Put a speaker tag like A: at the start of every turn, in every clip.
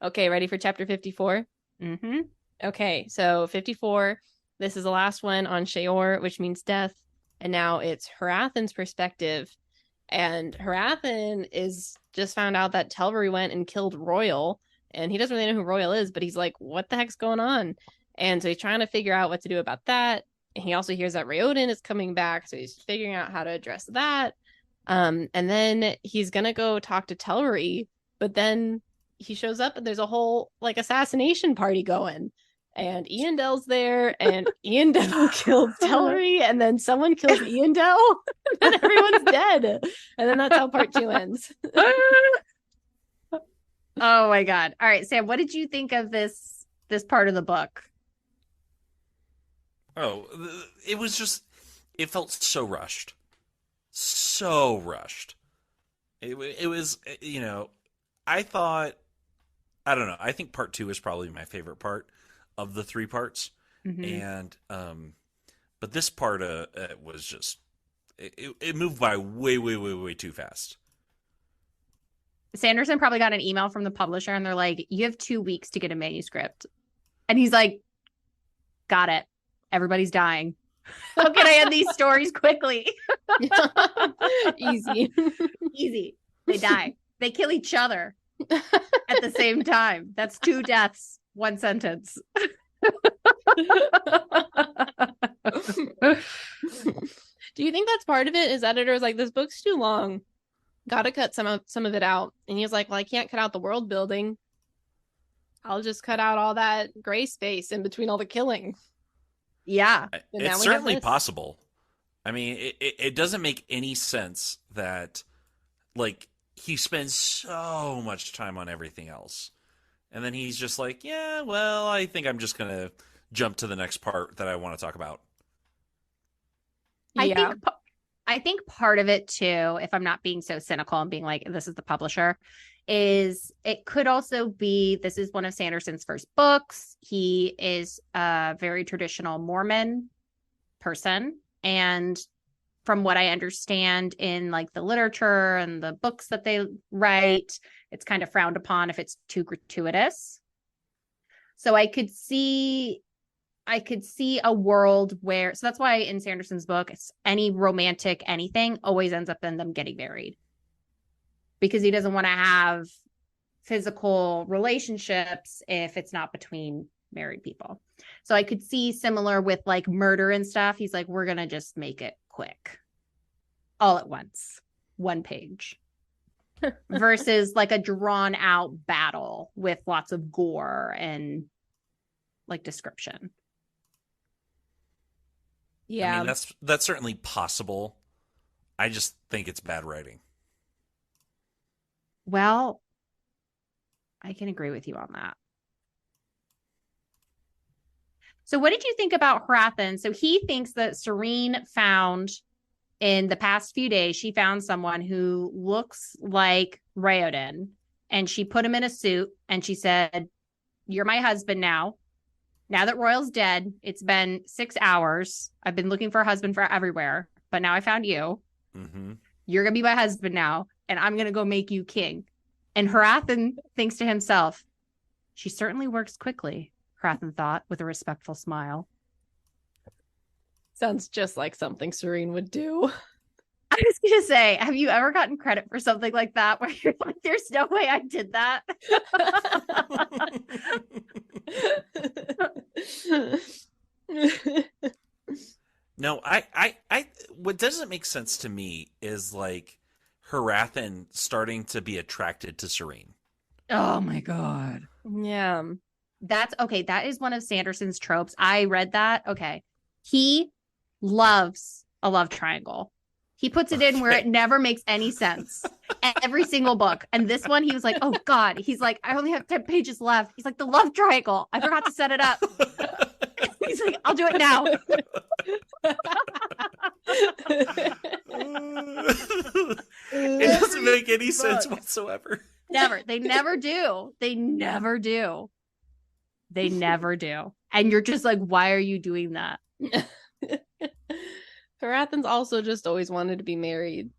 A: Okay, ready for chapter 54?
B: Mm-hmm.
A: Okay, so 54, this is the last one on Sheor, which means death. And now it's Harathan's perspective. And Harathan is just found out that Telvery went and killed Roial. And he doesn't really know who Roial is, but he's like, what the heck's going on? And so he's trying to figure out what to do about that. And he also hears that Raoden is coming back, so he's figuring out how to address that. And then he's gonna go talk to Telvery, but then he shows up and there's a whole like assassination party going. And Iandel's there, and Iandel kills Tellery, and then someone kills Iandel, and everyone's dead. And then that's how part 2 ends.
B: Oh my God. All right, Sam, what did you think of this part of the book?
C: Oh, it was just, it felt so rushed. So rushed. It was, I thought, I don't know, I think part 2 is probably my favorite part of the 3 parts.
B: Mm-hmm.
C: And, but this part was just, it moved by way too fast.
B: Sanderson probably got an email from the publisher and they're like, you have 2 weeks to get a manuscript. And he's like, got it. Everybody's dying. How can I end these stories quickly?
A: Easy.
B: Easy. They die. They kill each other at the same time. That's 2 deaths, 1 sentence.
A: Do you think that's part of it? Is editors like, this book's too long, gotta cut some of it out? And he's like, well, I can't cut out the world building, I'll just cut out all that gray space in between all the killing.
B: Yeah.
C: It's certainly possible. I mean, it doesn't make any sense that, like, he spends so much time on everything else. And then he's just like, yeah, well, I think I'm just going to jump to the next part that I want to talk about.
A: Yeah.
B: I think part of it, too, if I'm not being so cynical and being like, this is the publisher, is it could also be, this is one of Sanderson's first books. He is a very traditional Mormon person. And from what I understand in like the literature and the books that they write, it's kind of frowned upon if it's too gratuitous. So I could see a world where, so that's why in Sanderson's book, it's any romantic anything always ends up in them getting married, because he doesn't want to have physical relationships if it's not between married people. So I could see similar with like murder and stuff. He's like, we're going to just make it quick, all at once, 1 page, versus like a drawn out battle with lots of gore and like description.
A: Yeah.
C: I mean, that's certainly possible. I just think it's bad writing.
B: Well, I can agree with you on that. So what did you think about Harathan? So he thinks that Sarene found, in the past few days, she found someone who looks like Raoden, and she put him in a suit and she said, you're my husband now. Now that Roial's dead, it's been 6 hours. I've been looking for a husband for everywhere, but now I found you.
C: Mm-hmm.
B: You're going to be my husband now, and I'm going to go make you king. And Harathan thinks to himself, she certainly works quickly, Harathan thought with a respectful smile.
A: Sounds just like something Sarene would do.
B: I was going to say, have you ever gotten credit for something like that where you're like, there's no way I did that?
C: No, what doesn't make sense to me is like Harathan starting to be attracted to Sarene.
B: Oh my God.
A: Yeah.
B: That's okay. That is one of Sanderson's tropes. I read that. Okay. He loves a love triangle. He puts it in where it never makes any sense. Every single book. And this one, he was like, oh God. He's like, I only have 10 pages left. He's like, the love triangle. I forgot to set it up. He's like, I'll do it now.
C: It doesn't make any sense whatsoever.
B: Never. They never do. They never do. They never do. And you're just like, why are you doing that?
A: Harathan's also just always wanted to be married.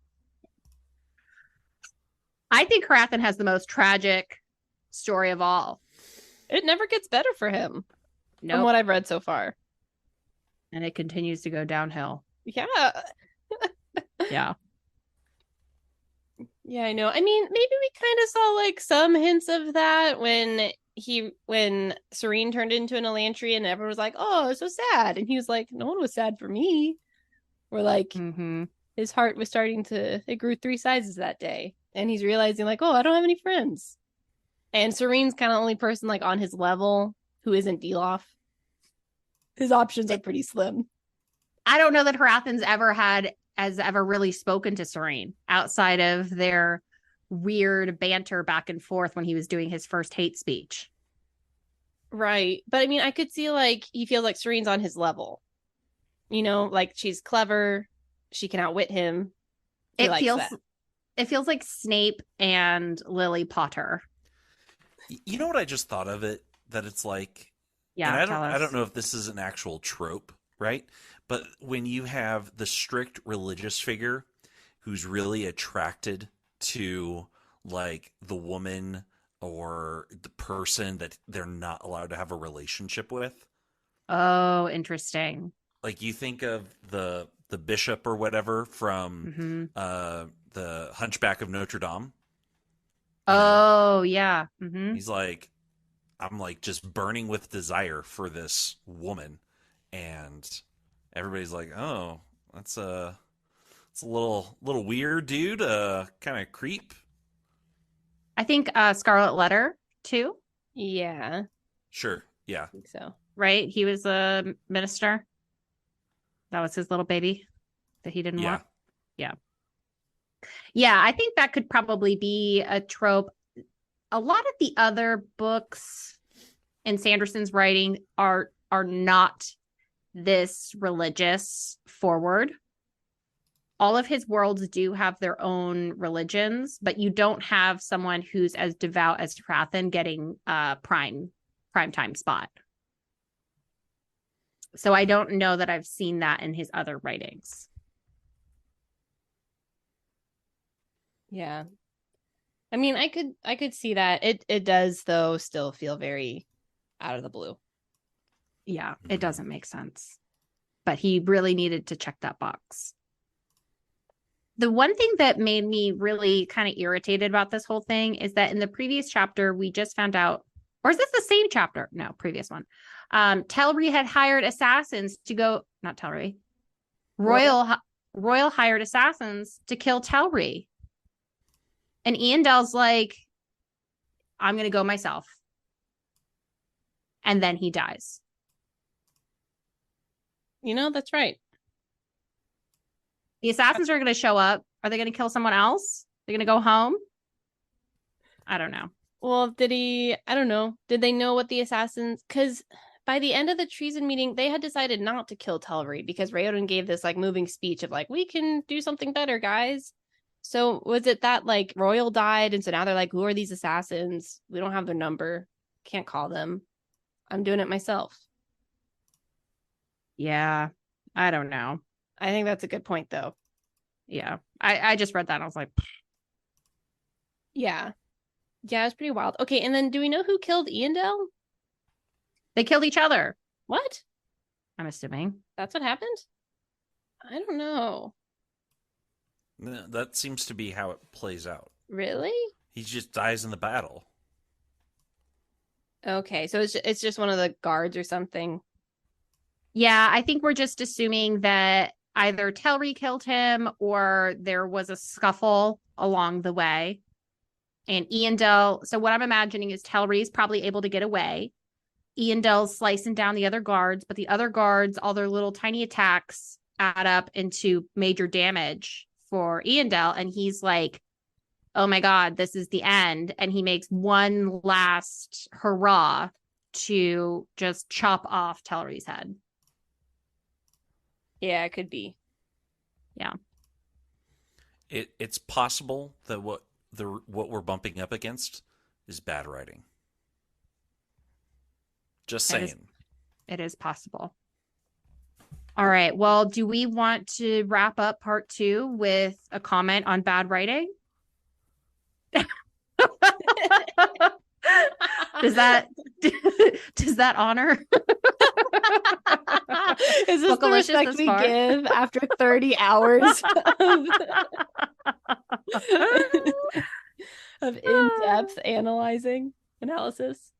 B: I think Harathan has the most tragic story of all.
A: It never gets better for him from
B: Nope.
A: what I've read so far.
B: And it continues to go downhill.
A: Yeah.
B: Yeah.
A: Yeah, I know. I mean, maybe we kind of saw like some hints of that when Sarene turned into an Elantri and everyone was like, "Oh, it's so sad," and he was like, "No one was sad for me." Or like his heart was starting to it grew 3 sizes that day, and he's realizing like, "Oh, I don't have any friends." And Serene's kind of the only person like on his level who isn't Deloff. His options are pretty slim.
B: I don't know that Harathon's ever really spoken to Sarene outside of their weird banter back and forth when he was doing his first hate speech.
A: Right. But I mean, I could see like he feels like Serene's on his level. You know, like she's clever, she can outwit him.
B: It feels like Snape and Lily Potter.
C: You know what I just thought of it? That it's like,
B: yeah,
C: and I don't know if this is an actual trope, right? But when you have the strict religious figure who's really attracted to like the woman or the person that they're not allowed to have a relationship with.
B: Oh, interesting.
C: Like you think of the bishop or whatever from the Hunchback of Notre Dame.
B: Oh, yeah.
C: He's like, I'm like just burning with desire for this woman, and everybody's like, oh, it's a little weird, dude. Kind of creep.
B: I think Scarlet Letter too.
A: Yeah.
C: Sure. Yeah.
A: I think so.
B: Right? He was a minister. That was his little baby that he didn't want. Yeah. Yeah, I think that could probably be a trope. A lot of the other books in Sanderson's writing are not this religious forward. All of his worlds do have their own religions, but you don't have someone who's as devout as Harathon getting a prime time spot. So I don't know that I've seen that in his other writings.
A: Yeah. I mean, I could see that. It does though still feel very out of the blue.
B: Yeah, it doesn't make sense. But he really needed to check that box. The one thing that made me really kind of irritated about this whole thing is that in the previous chapter, we just found out, or is this the same chapter? No, previous one. Telri had hired assassins to go, not Telri. Roial hired assassins to kill Telri. And Eondell's like, I'm going to go myself. And then he dies.
A: You know, that's right.
B: The assassins are going to show up. Are they going to kill someone else? They're going to go home? I don't know.
A: Well, I don't know. Did they know what the assassins... Because by the end of the treason meeting, they had decided not to kill Telri because Raoden gave this like moving speech of like, we can do something better, guys. So was it that like Roial died and so now they're like, who are these assassins? We don't have their number. Can't call them. I'm doing it myself.
B: Yeah, I don't know.
A: I think that's a good point though.
B: Yeah, I just read that and I was like,
A: yeah. Yeah, it's pretty wild. Okay, and then do we know who killed Eondell?
B: They killed each other.
A: What?
B: I'm assuming.
A: That's what happened? I don't know.
C: That seems to be how it plays out.
A: Really?
C: He just dies in the battle.
A: Okay, so it's just one of the guards or something.
B: Yeah, I think we're just assuming that either Telri killed him or there was a scuffle along the way. And Eondell, so what I'm imagining is Telri is probably able to get away. Eondell's slicing down the other guards, but the other guards, all their little tiny attacks add up into major damage for Eondell. And he's like, oh my God, this is the end. And he makes one last hurrah to just chop off Telri's head.
A: Yeah, it could be.
B: Yeah.
C: It's possible that what we're bumping up against is bad writing. Just saying.
B: It is possible. All right. Well, do we want to wrap up part 2 with a comment on bad writing? Does that does that honor?
A: Is this the
B: Bookalicious
A: respect
B: this
A: we
B: far?
A: give after 30 hours of in-depth analysis?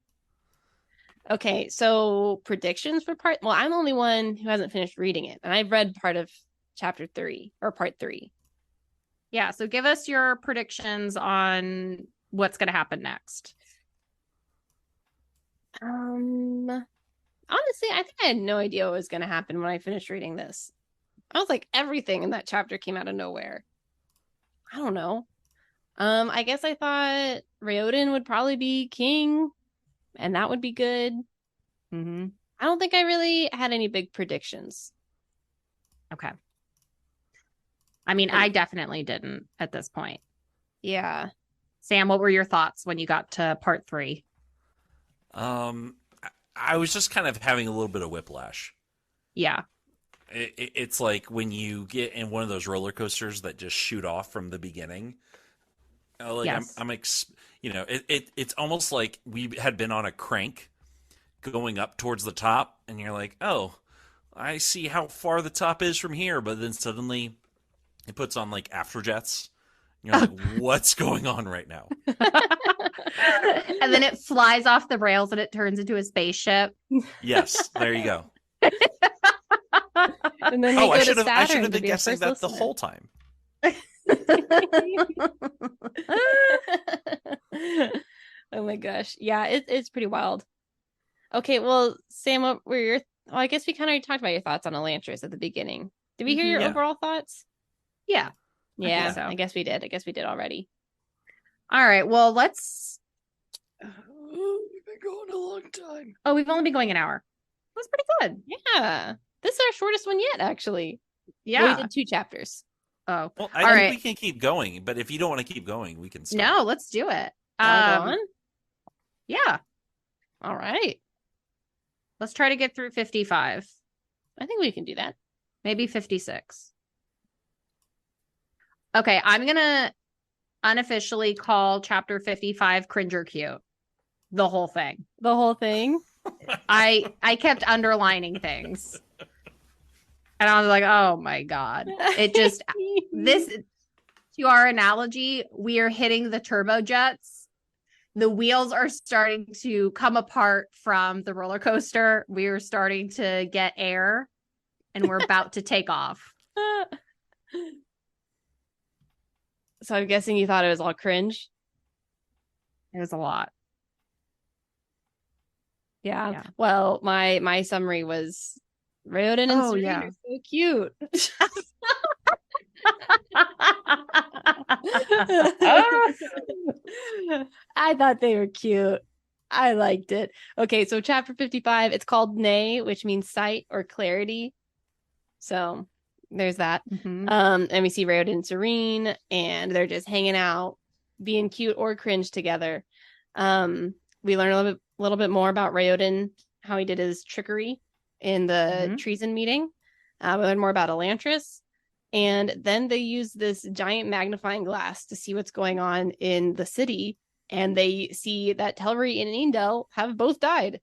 A: Okay, so predictions for well, I'm the only one who hasn't finished reading it, and I've read part of chapter 3 or part 3.
B: Yeah, so give us your predictions on what's going to happen next.
A: Honestly, I think I had no idea what was going to happen when I finished reading this. I was like, everything in that chapter came out of nowhere. I don't know. I guess I thought Raoden would probably be king, and that would be good.
B: Mm-hmm.
A: I don't think I really had any big predictions.
B: Okay. I mean, I definitely didn't at this point.
A: Yeah.
B: Sam, what were your thoughts when you got to part 3?
C: I was just kind of having a little bit of whiplash.
B: Yeah.
C: It's like when you get in one of those roller coasters that just shoot off from the beginning. Like
B: yes.
C: It's almost like we had been on a crank going up towards the top, and you're like, oh, I see how far the top is from here, but then suddenly it puts on like afterjets. You're like, what's going on right now?
B: And then it flies off the rails and it turns into a spaceship.
C: Yes, there you go.
A: And then
C: I should have been guessing that the whole time.
A: Oh my gosh. Yeah, it's pretty wild. Okay, well, Sam, what were your I guess we kind of talked about your thoughts on Elantris at the beginning. Did we hear your overall thoughts?
B: Yeah.
A: Yeah, I guess we did. I guess we did already.
B: All right. Well, let's
A: we've been going a long time.
B: Oh, we've only been going an hour. That's pretty good.
A: Yeah. This is our shortest one yet, actually.
B: Yeah.
A: Well, we did 2 chapters.
B: Oh.
C: Well, I think we can keep going, but if you don't want to keep going, we can stop.
B: No, let's do it.
A: Go on?
B: Yeah.
A: All right.
B: Let's try to get through 55.
A: I think we can do that.
B: Maybe 56. Okay, I'm going to unofficially call chapter 55 Cringer Cute. The whole thing.
A: The whole thing?
B: I kept underlining things. And I was like, oh my God. It just, to our analogy, we are hitting the turbojets. The wheels are starting to come apart from the roller coaster. We are starting to get air and we're about to take off.
A: So I'm guessing you thought it was all cringe?
B: It was a lot.
A: Yeah. Well, my summary was Raoden and Serene are so cute. I thought they were cute. I liked it. Okay, so chapter 55, it's called Nigh, which means sight or clarity. So there's that.
B: Mm-hmm.
A: And we see Raoden and Serene, and they're just hanging out, being cute or cringe together. We learn a little bit more about Raoden, how he did his trickery in the treason meeting. We learn more about Elantris. And then they use this giant magnifying glass to see what's going on in the city. And they see that Telri and Eindel have both died.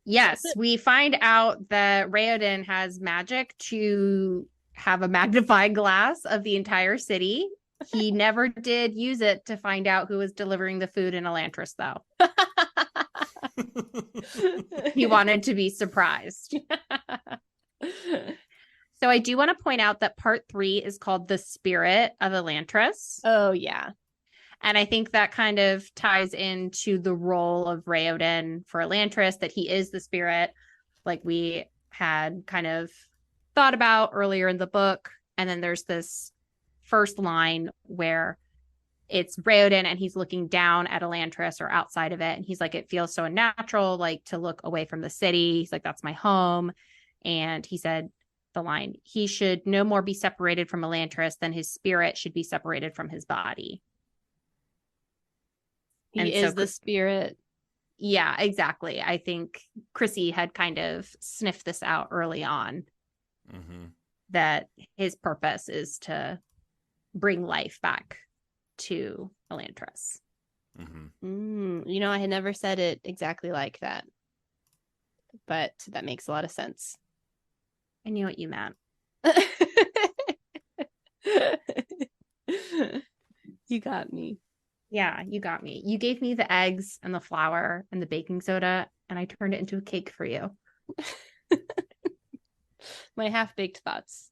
B: Yes, we find out that Raoden has magic to have a magnifying glass of the entire city. He never did use it to find out who was delivering the food in Elantris, though. He wanted to be surprised. So I do want to point out that part 3 is called The Spirit of Elantris.
A: Oh, yeah.
B: And I think that kind of ties into the role of Raoden for Elantris, that he is the spirit, like we had kind of thought about earlier in the book. And then there's this first line where it's Raoden and he's looking down at Elantris or outside of it. And he's like, it feels so unnatural, like to look away from the city. He's like, that's my home. And he said the line, he should no more be separated from Elantris than his spirit should be separated from his body.
A: He is the spirit.
B: Yeah, exactly. I think Chrissy had kind of sniffed this out early on, that his purpose is to bring life back to Elantris.
C: Mm-hmm.
A: I had never said it exactly like that, but that makes a lot of sense.
B: I knew what you meant.
A: You got me.
B: Yeah, you got me. You gave me the eggs and the flour and the baking soda, and I turned it into a cake for you.
A: My half-baked thoughts.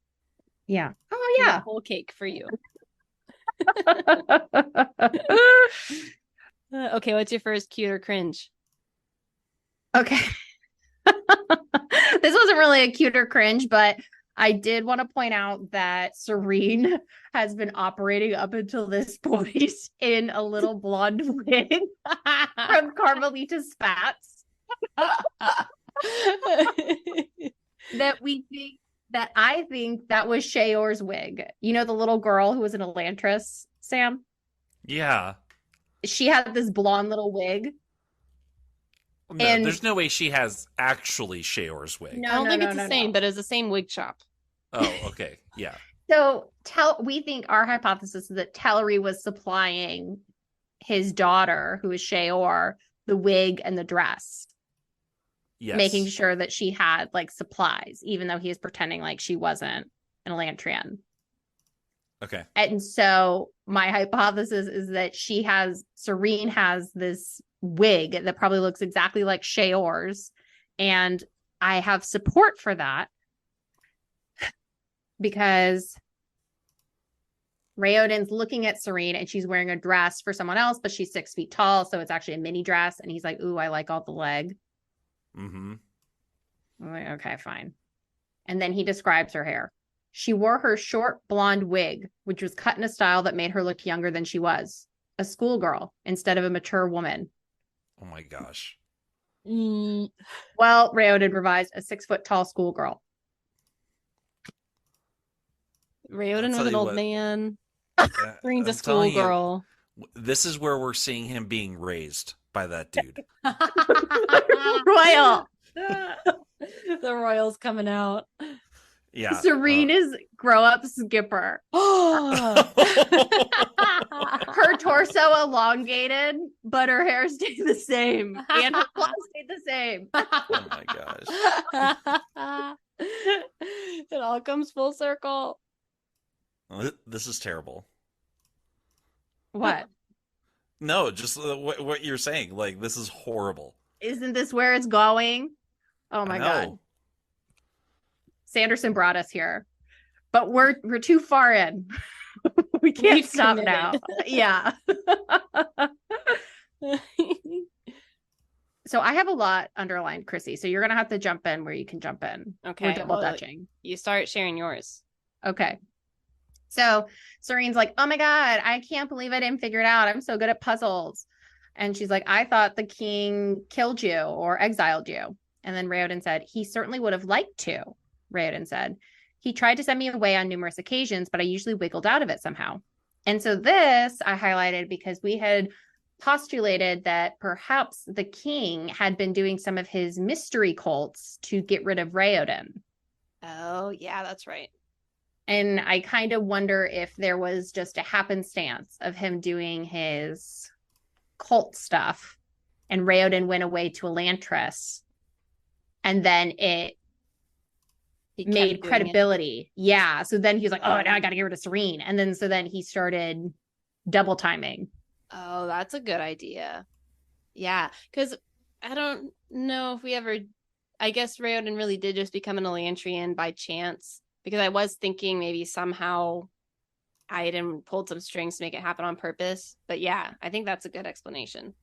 B: Yeah. Oh, yeah.
A: A whole cake for you. Okay, what's your first cute or cringe?
B: Okay. This wasn't really a cute or cringe, but I did want to point out that Sarene has been operating up until this point in a little blonde wig from Carmelita Spats. I think that was Shayor's wig. You know, the little girl who was an Elantris, Sam?
C: Yeah.
B: She had this blonde little wig.
C: No,
B: And
C: there's no way she has actually Shayor's wig.
A: I don't think it's the same, but it's the same wig shop.
C: Oh, okay. Yeah.
B: So we think our hypothesis is that Tellery was supplying his daughter, who is Shayor, the wig and the dress.
C: Yes.
B: Making sure that she had like supplies, even though he is pretending like she wasn't an Elantrian.
C: Okay.
B: And so my hypothesis is that Sarene has this wig that probably looks exactly like Shayor's. And I have support for that because Raoden's looking at Sarene and she's wearing a dress for someone else, but she's 6 feet tall. So it's actually a mini dress. And he's like, ooh, I like all the leg.
C: Mm-hmm.
B: I'm like, okay, fine. And then he describes her hair. She wore her short blonde wig, which was cut in a style that made her look younger than she was. A schoolgirl instead of a mature woman.
C: Oh my gosh.
B: Well, Raoden revised a 6 foot tall schoolgirl.
A: Raoden was an old man. Brings a
C: I'm telling you,
A: schoolgirl.
C: This is where we're seeing him being raised by that dude.
B: Roial.
A: The Royal's coming out.
C: Yeah.
B: Sarene is grow up Skipper. Her torso elongated, but her hair stayed the same. And her clothes stayed the same.
C: Oh my gosh.
A: It all comes full circle.
C: This is terrible.
B: What?
C: No, just what you're saying. Like, this is horrible.
B: Isn't this where it's going? Oh my God. Sanderson brought us here, but we're too far in. We can't stop now. Yeah. So I have a lot underlined, Chrissy. So you're gonna have to jump in where you can jump in.
A: Okay.
B: We're double dutching.
A: You start sharing yours.
B: Okay. So Sarene's like, oh my God, I can't believe I didn't figure it out. I'm so good at puzzles. And she's like, I thought the king killed you or exiled you. And then Raoden said, he certainly would have liked to. Raoden said, he tried to send me away on numerous occasions, but I usually wiggled out of it somehow. And so this I highlighted because we had postulated that perhaps the king had been doing some of his mystery cults to get rid of Raoden.
A: Oh, yeah, that's right.
B: And I kind of wonder if there was just a happenstance of him doing his cult stuff and Raoden went away to Elantris and then it made credibility. Yeah. So then he's like, oh, now I got to get rid of Sarene. And then he started double timing.
A: Oh, that's a good idea. Yeah. Because I don't know if we ever, I guess Raoden really did just become an Elantrian by chance. Because I was thinking maybe somehow Aiden pulled some strings to make it happen on purpose. But yeah, I think that's a good explanation.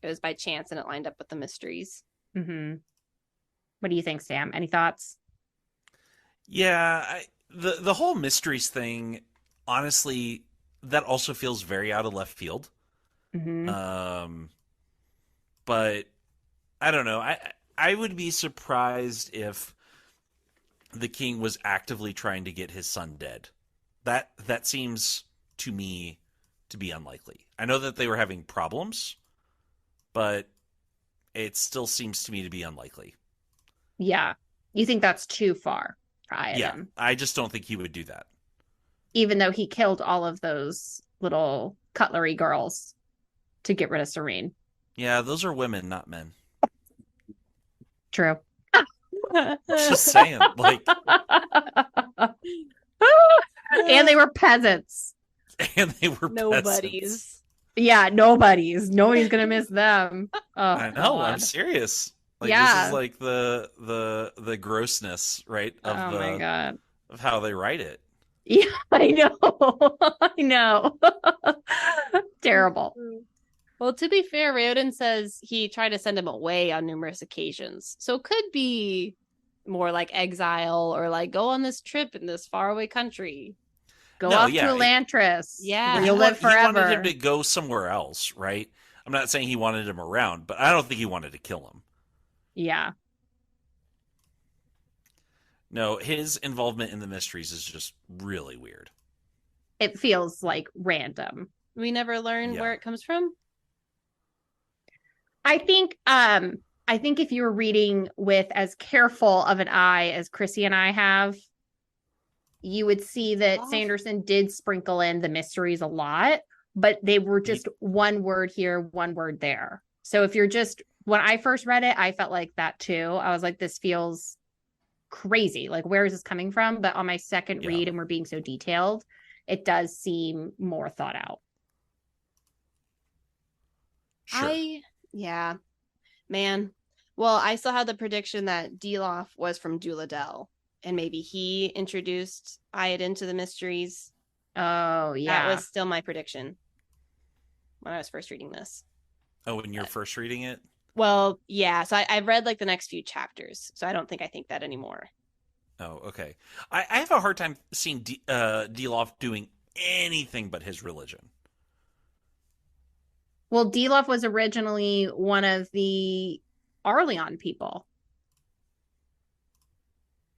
A: It was by chance and it lined up with the mysteries.
B: Mm-hmm. What do you think, Sam? Any thoughts?
C: Yeah, the whole mysteries thing, honestly, that also feels very out of left field.
B: Mm-hmm.
C: But I don't know. I would be surprised if the king was actively trying to get his son dead. That seems to me to be unlikely. I know that they were having problems, but it still seems to me to be unlikely.
B: Yeah. You think that's too far for Aiden?
C: Yeah, I just don't think he would do that.
B: Even though he killed all of those little cutlery girls to get rid of Sarene.
C: Yeah, those are women, not men.
B: True.
C: Just saying. Like,
B: and they were peasants.
C: and they were peasants.
A: Nobodies.
B: Yeah, nobody's gonna miss them. Oh,
C: I know. I'm
B: God.
C: serious. Like,
B: Yeah.
C: this is like the grossness, right? Of
B: Oh my God.
C: of how they write it.
B: Yeah, I know. I know. Terrible.
A: Well, to be fair, Raoden says he tried to send him away on numerous occasions. So it could be more like exile or like go on this trip in this faraway country.
B: Go
C: No,
B: off
C: yeah,
B: to Elantris.
A: Yeah.
B: Where you'll live
C: He wanted
B: forever.
C: him to go somewhere else, right? I'm not saying he wanted him around, but I don't think he wanted to kill him.
B: Yeah.
C: No, his involvement in the mysteries is just really weird.
B: It feels like random.
A: We never learn
C: Yeah.
A: where it comes from.
B: I think if you were reading with as careful of an eye as Chrissy and I have, you would see that Sanderson did sprinkle in the mysteries a lot, but they were just one word here, one word there. So if you're just, when I first read it, I felt like that too. I was like, this feels crazy. Like, where is this coming from? But on my second read, and we're being so detailed, it does seem more thought out.
C: Sure.
A: Yeah, man. Well, I still had the prediction that Deloff was from Duladel, and maybe he introduced Iodin to the mysteries.
B: Oh, yeah.
A: That was still my prediction when I was first reading this.
C: Oh, when you're first reading it?
A: Well, yeah. So I've read like the next few chapters, so I don't think I think that anymore.
C: Oh, okay. I have a hard time seeing Deloff doing anything but his religion.
B: Well, Deloff was originally one of the Arleon people.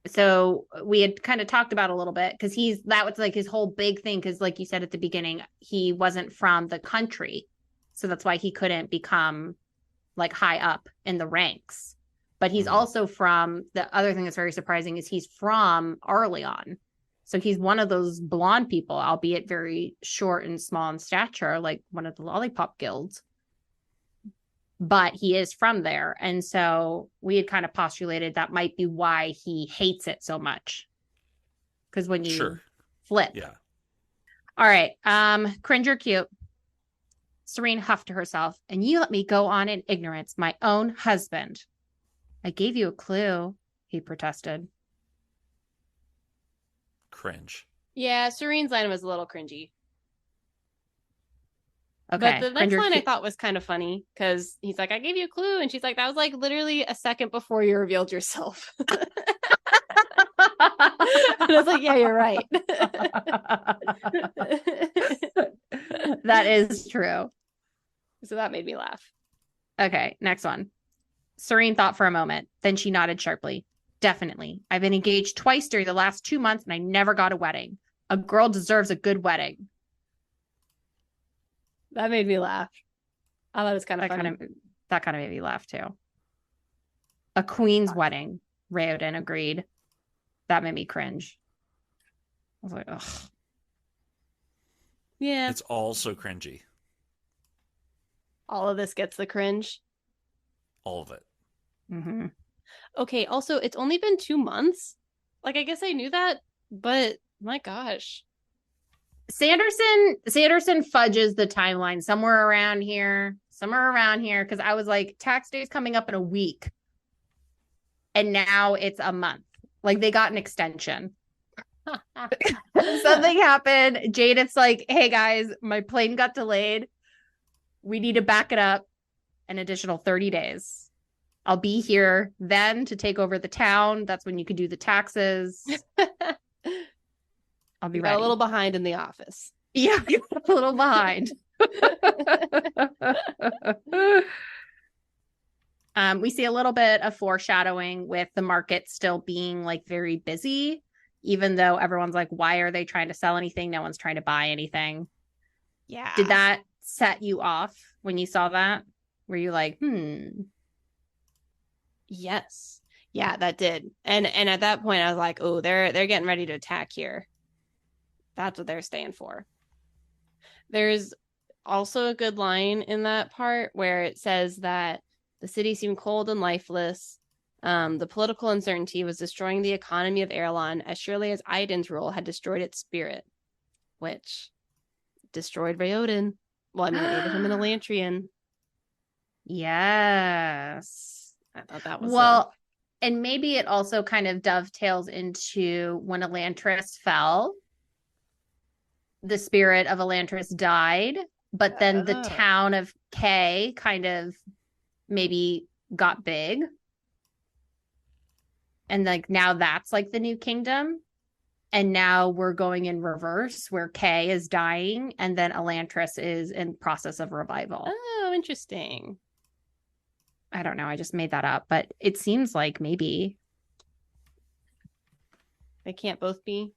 B: So we had kind of talked about a little bit because that was like his whole big thing. Because like you said at the beginning, he wasn't from the country. So that's why he couldn't become like high up in the ranks. But he's also from, the other thing that's very surprising is he's from Arleon. So he's one of those blonde people, albeit very short and small in stature, like one of the lollipop guilds. But he is from there. And so we had kind of postulated that might be why he hates it so much. Because when you flip.
C: Yeah.
B: All right. Cringe or cute? Sarene huffed to herself. And you let me go on in ignorance, my own husband. I gave you a clue, he protested.
C: Cringe.
A: Yeah, Serene's line was a little cringy.
B: Okay.
A: But the next line I thought was kind of funny because he's like, I gave you a clue. And she's like, that was like literally a second before you revealed yourself. And I was like, yeah, you're right.
B: That is true.
A: So that made me laugh.
B: Okay, next one. Sarene thought for a moment. Then she nodded sharply. Definitely. I've been engaged twice during the last 2 months and I never got a wedding. A girl deserves a good wedding.
A: That made me laugh. I thought it was kind of funny.
B: That kind of made me laugh too. A queen's wedding, Raoden agreed. That made me cringe. I was like, ugh.
A: Yeah.
C: It's all so cringy.
A: All of this gets the cringe.
C: All of it.
B: Mm-hmm.
A: Okay, also, it's only been 2 months. Like, I guess I knew that, but my gosh.
B: Sanderson fudges the timeline somewhere around here, because I was like, tax day is coming up in a week. And now it's a month. Like, they got an extension. Something happened. Jadith's like, hey guys, my plane got delayed. We need to back it up an additional 30 days. I'll be here then to take over the town. That's when you can do the taxes. I'll be ready.
A: A little behind in the office.
B: Yeah, a little behind. We see a little bit of foreshadowing with the market still being like very busy, even though everyone's like, why are they trying to sell anything? No one's trying to buy anything.
A: Yeah.
B: Did that set you off when you saw that? Were you like,
A: Yes. Yeah, that did. And at that point I was like, oh, they're getting ready to attack here. That's what they're staying for. There's also a good line in that part where it says that the city seemed cold and lifeless. The political uncertainty was destroying the economy of Erlon as surely as Aiden's rule had destroyed its spirit, which destroyed Raoden. Well, I mean, it made him an Elantrian.
B: Yes.
A: I thought that was
B: well, and maybe it also kind of dovetails into when Elantris fell, the spirit of Elantris died, but then the town of K kind of maybe got big. And like now that's like the new kingdom. And now we're going in reverse where K is dying and then Elantris is in process of revival.
A: Oh, interesting.
B: I don't know. I just made that up, but it seems like maybe
A: they can't both be.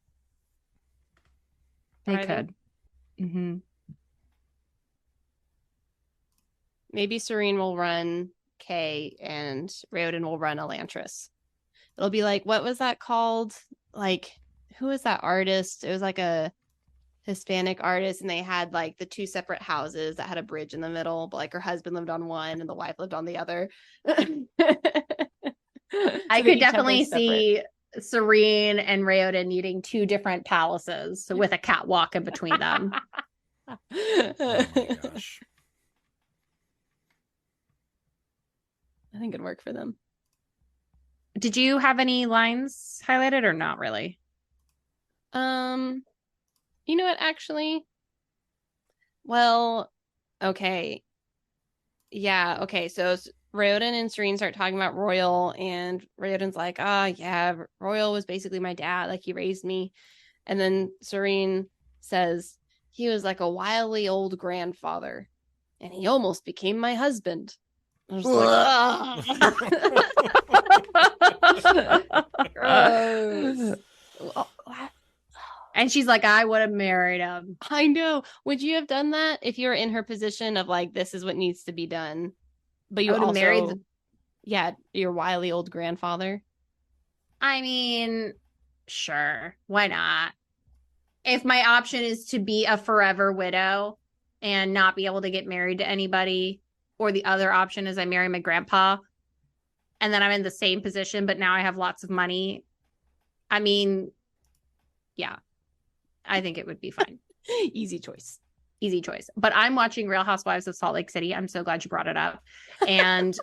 B: They could. Mm-hmm.
A: Maybe Sarene will run K and Raoden will run Elantris. It'll be like, what was that called? Like, who was that artist? It was like a Hispanic artist, and they had like the two separate houses that had a bridge in the middle, but like her husband lived on one and the wife lived on the other.
B: I could definitely see Sarene and Raoden needing two different palaces with a catwalk in between them.
C: Oh my gosh.
A: I think it'd work for them.
B: Did you have any lines highlighted or not really?
A: You know what, actually? Well, okay. Yeah, okay. So Raoden and Sarene start talking about Roial, and Raoden's like, yeah, Roial was basically my dad. Like, he raised me. And then Sarene says, he was like a wily old grandfather, and he almost became my husband. I was like, gross.
B: And she's like, I would have married him.
A: I know. Would you have done that if you were in her position of like, this is what needs to be done? But you also married your wily old grandfather.
B: I mean, sure. Why not? If my option is to be a forever widow and not be able to get married to anybody, or the other option is I marry my grandpa and then I'm in the same position, but now I have lots of money. I mean, yeah, I think it would be fine.
A: Easy choice.
B: Easy choice. But I'm watching Real Housewives of Salt Lake City. I'm so glad you brought it up. And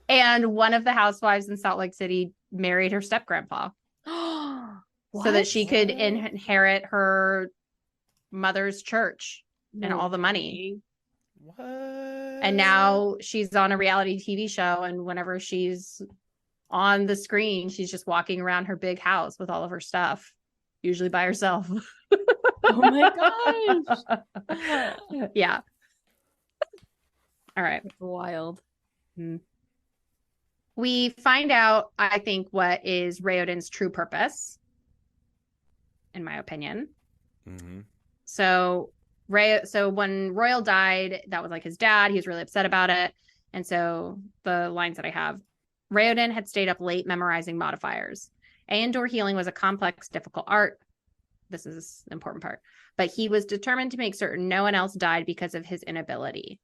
B: and one of the housewives in Salt Lake City married her step grandpa so that she could inherit her mother's church and all the money.
C: What?
B: And now she's on a reality TV show, and whenever she's on the screen, she's just walking around her big house with all of her stuff, usually by herself.
A: Oh my gosh.
B: Yeah. All right.
A: Wild.
B: We find out, I think, what is Raoden's true purpose, in my opinion.
C: Mm-hmm.
B: So when Roial died, that was like his dad. He was really upset about it. And so the lines that I have, Raoden had stayed up late memorizing modifiers. Aendor healing was a complex, difficult art. This is the important part. But he was determined to make certain no one else died because of his inability.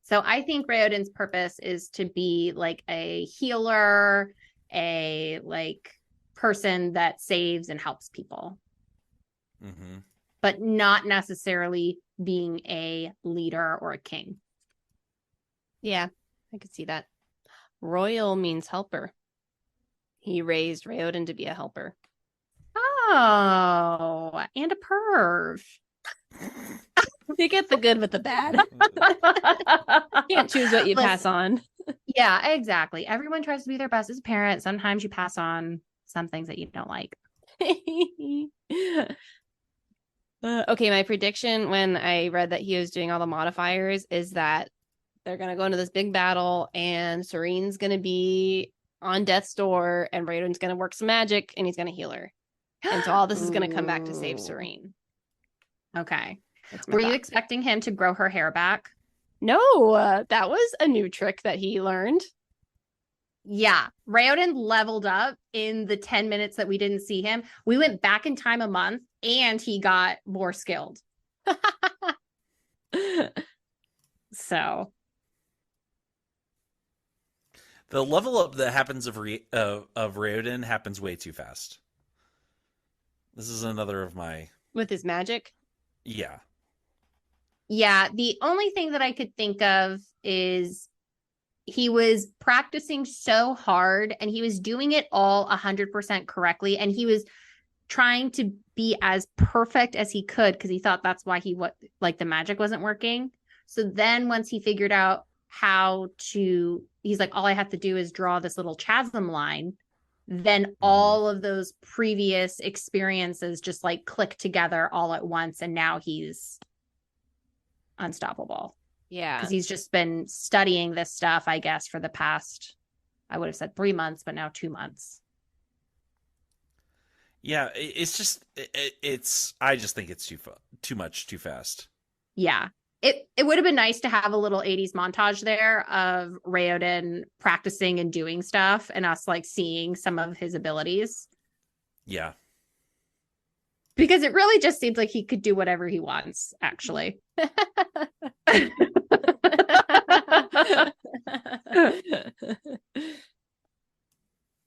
B: So I think Raoden's purpose is to be like a healer, a like person that saves and helps people.
C: Mm-hmm.
B: But not necessarily being a leader or a king.
A: Yeah, I could see that. Roial means helper. He raised Raoden to be a helper.
B: Oh, and a perv.
A: You get the good with the bad. Can't choose what you pass on.
B: Yeah, exactly. Everyone tries to be their best as a parent. Sometimes you pass on some things that you don't like.
A: Okay, my prediction when I read that he was doing all the modifiers is that they're going to go into this big battle and Sarene's going to be on death's door and Raoden's going to work some magic and he's going to heal her. And so all this is going to come back to save Sarene.
B: Okay. Were you expecting him to grow her hair back?
A: No, that was a new trick that he learned.
B: Yeah, Raoden leveled up in the 10 minutes that we didn't see him. We went back in time a month and he got more skilled. So
C: The level up that happens of Raoden happens way too fast. This is another of my
A: With his magic.
C: yeah.
B: yeah, the only thing that I could think of is he was practicing so hard and he was doing it all 100% correctly. And he was trying to be as perfect as he could because he thought that's why like the magic wasn't working. So then once he figured out how to, he's like, all I have to do is draw this little chasm line. Then all of those previous experiences just like click together all at once. And now he's unstoppable.
A: Yeah.
B: Because he's just been studying this stuff, I guess, for the past, I would have said 3 months, but now 2 months.
C: Yeah, it's just I just think it's too much too fast.
B: Yeah. It would have been nice to have a little 80s montage there of Raoden practicing and doing stuff and us like seeing some of his abilities.
C: Yeah.
B: Because it really just seems like he could do whatever he wants, actually.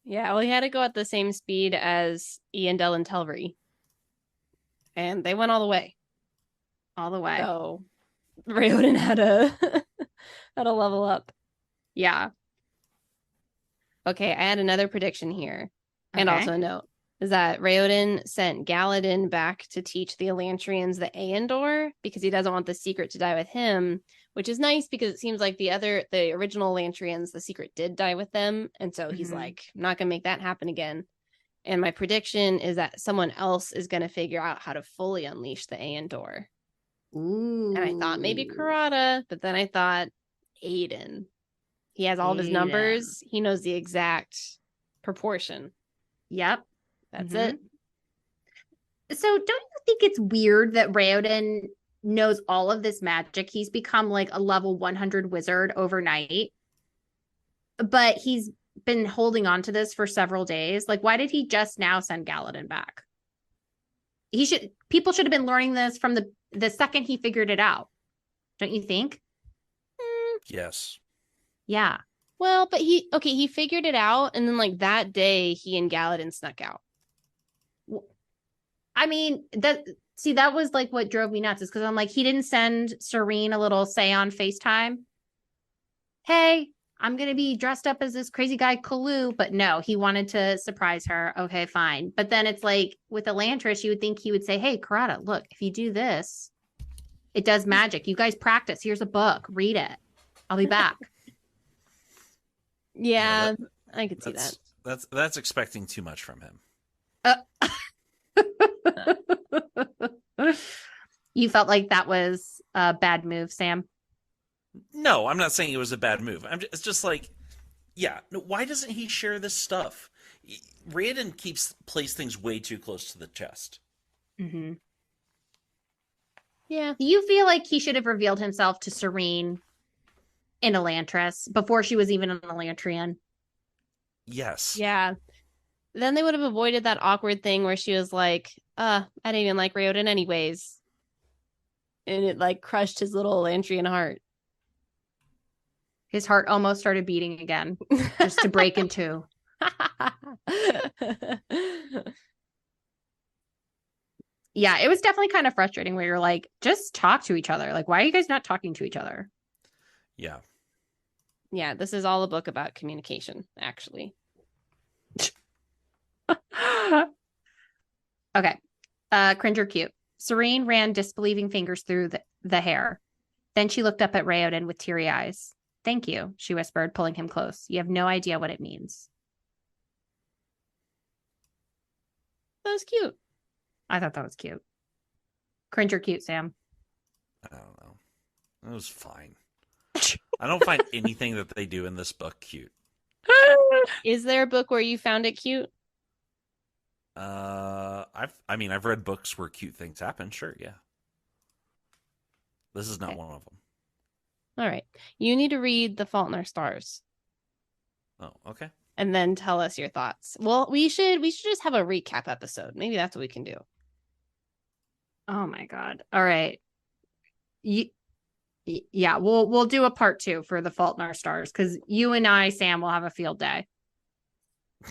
A: Yeah, well, he had to go at the same speed as Eondel and Telvery. And they went all the way.
B: All the way.
A: So Raoden had to had to level up.
B: Yeah.
A: Okay, I had another prediction here. And
B: Okay.
A: also a note. Is that Raoden sent Galadin back to teach the Elantrians the Aendor because he doesn't want the secret to die with him, which is nice because it seems like the original Elantrians, the secret did die with them. And so he's like, I'm not going to make that happen again. And my prediction is that someone else is going to figure out how to fully unleash the Aendor.
B: Ooh.
A: And I thought maybe Karada, but then I thought Aiden. He has all of his numbers. He knows the exact proportion.
B: Yep.
A: That's it.
B: So don't you think it's weird that Raoden knows all of this magic? He's become like a level 100 wizard overnight. But he's been holding on to this for several days. Like, why did he just now send Galadin back? People should have been learning this from the second he figured it out. Don't you think?
C: Yes.
B: Yeah.
A: Well, but he figured it out, and then like that day, he and Galadin snuck out.
B: I mean, that was like what drove me nuts is because I'm like, he didn't send Sarene a little say on FaceTime. Hey, I'm going to be dressed up as this crazy guy, Kalu. But no, he wanted to surprise her. Okay, fine. But then it's like with Elantris, you would think he would say, hey, Karada, look, if you do this, it does magic. You guys practice. Here's a book. Read it. I'll be back.
A: Yeah, I could see that.
C: That's expecting too much from him.
B: You felt like that was a bad move, Sam?
C: No, I'm not saying it was a bad move. It's just like, yeah, why doesn't he share this stuff? Raoden plays things way too close to the chest.
B: Mm-hmm.
A: Yeah.
B: Do you feel like he should have revealed himself to Sarene in Elantris before she was even an Elantrian?
C: Yes.
A: Yeah. Then they would have avoided that awkward thing where she was like, I didn't even like Raoden anyways. And it like crushed his little Elantrian heart.
B: His heart almost started beating again, just to break in two. Yeah, it was definitely kind of frustrating where you're like, just talk to each other. Like, why are you guys not talking to each other?
C: Yeah.
A: Yeah, this is all a book about communication, actually.
B: Okay. Cringe or cute. Sarene ran disbelieving fingers through the hair. Then she looked up at Raoden with teary eyes. Thank you, she whispered, pulling him close. You have no idea what it means.
A: That was cute.
B: I thought that was cute. Cringe or cute, Sam?
C: I don't know. It was fine. I don't find anything that they do in this book cute.
A: Is there a book where you found it cute?
C: I've read books where cute things happen. Sure, yeah. This is not one of them.
A: All right. You need to read The Fault in Our Stars.
C: Oh, okay.
A: and then tell us your thoughts. Well, we should just have a recap episode. Maybe that's what we can do.
B: Oh my God. All right. Yeah, we'll do a part 2 for The Fault in Our Stars because you and I, Sam, will have a field day.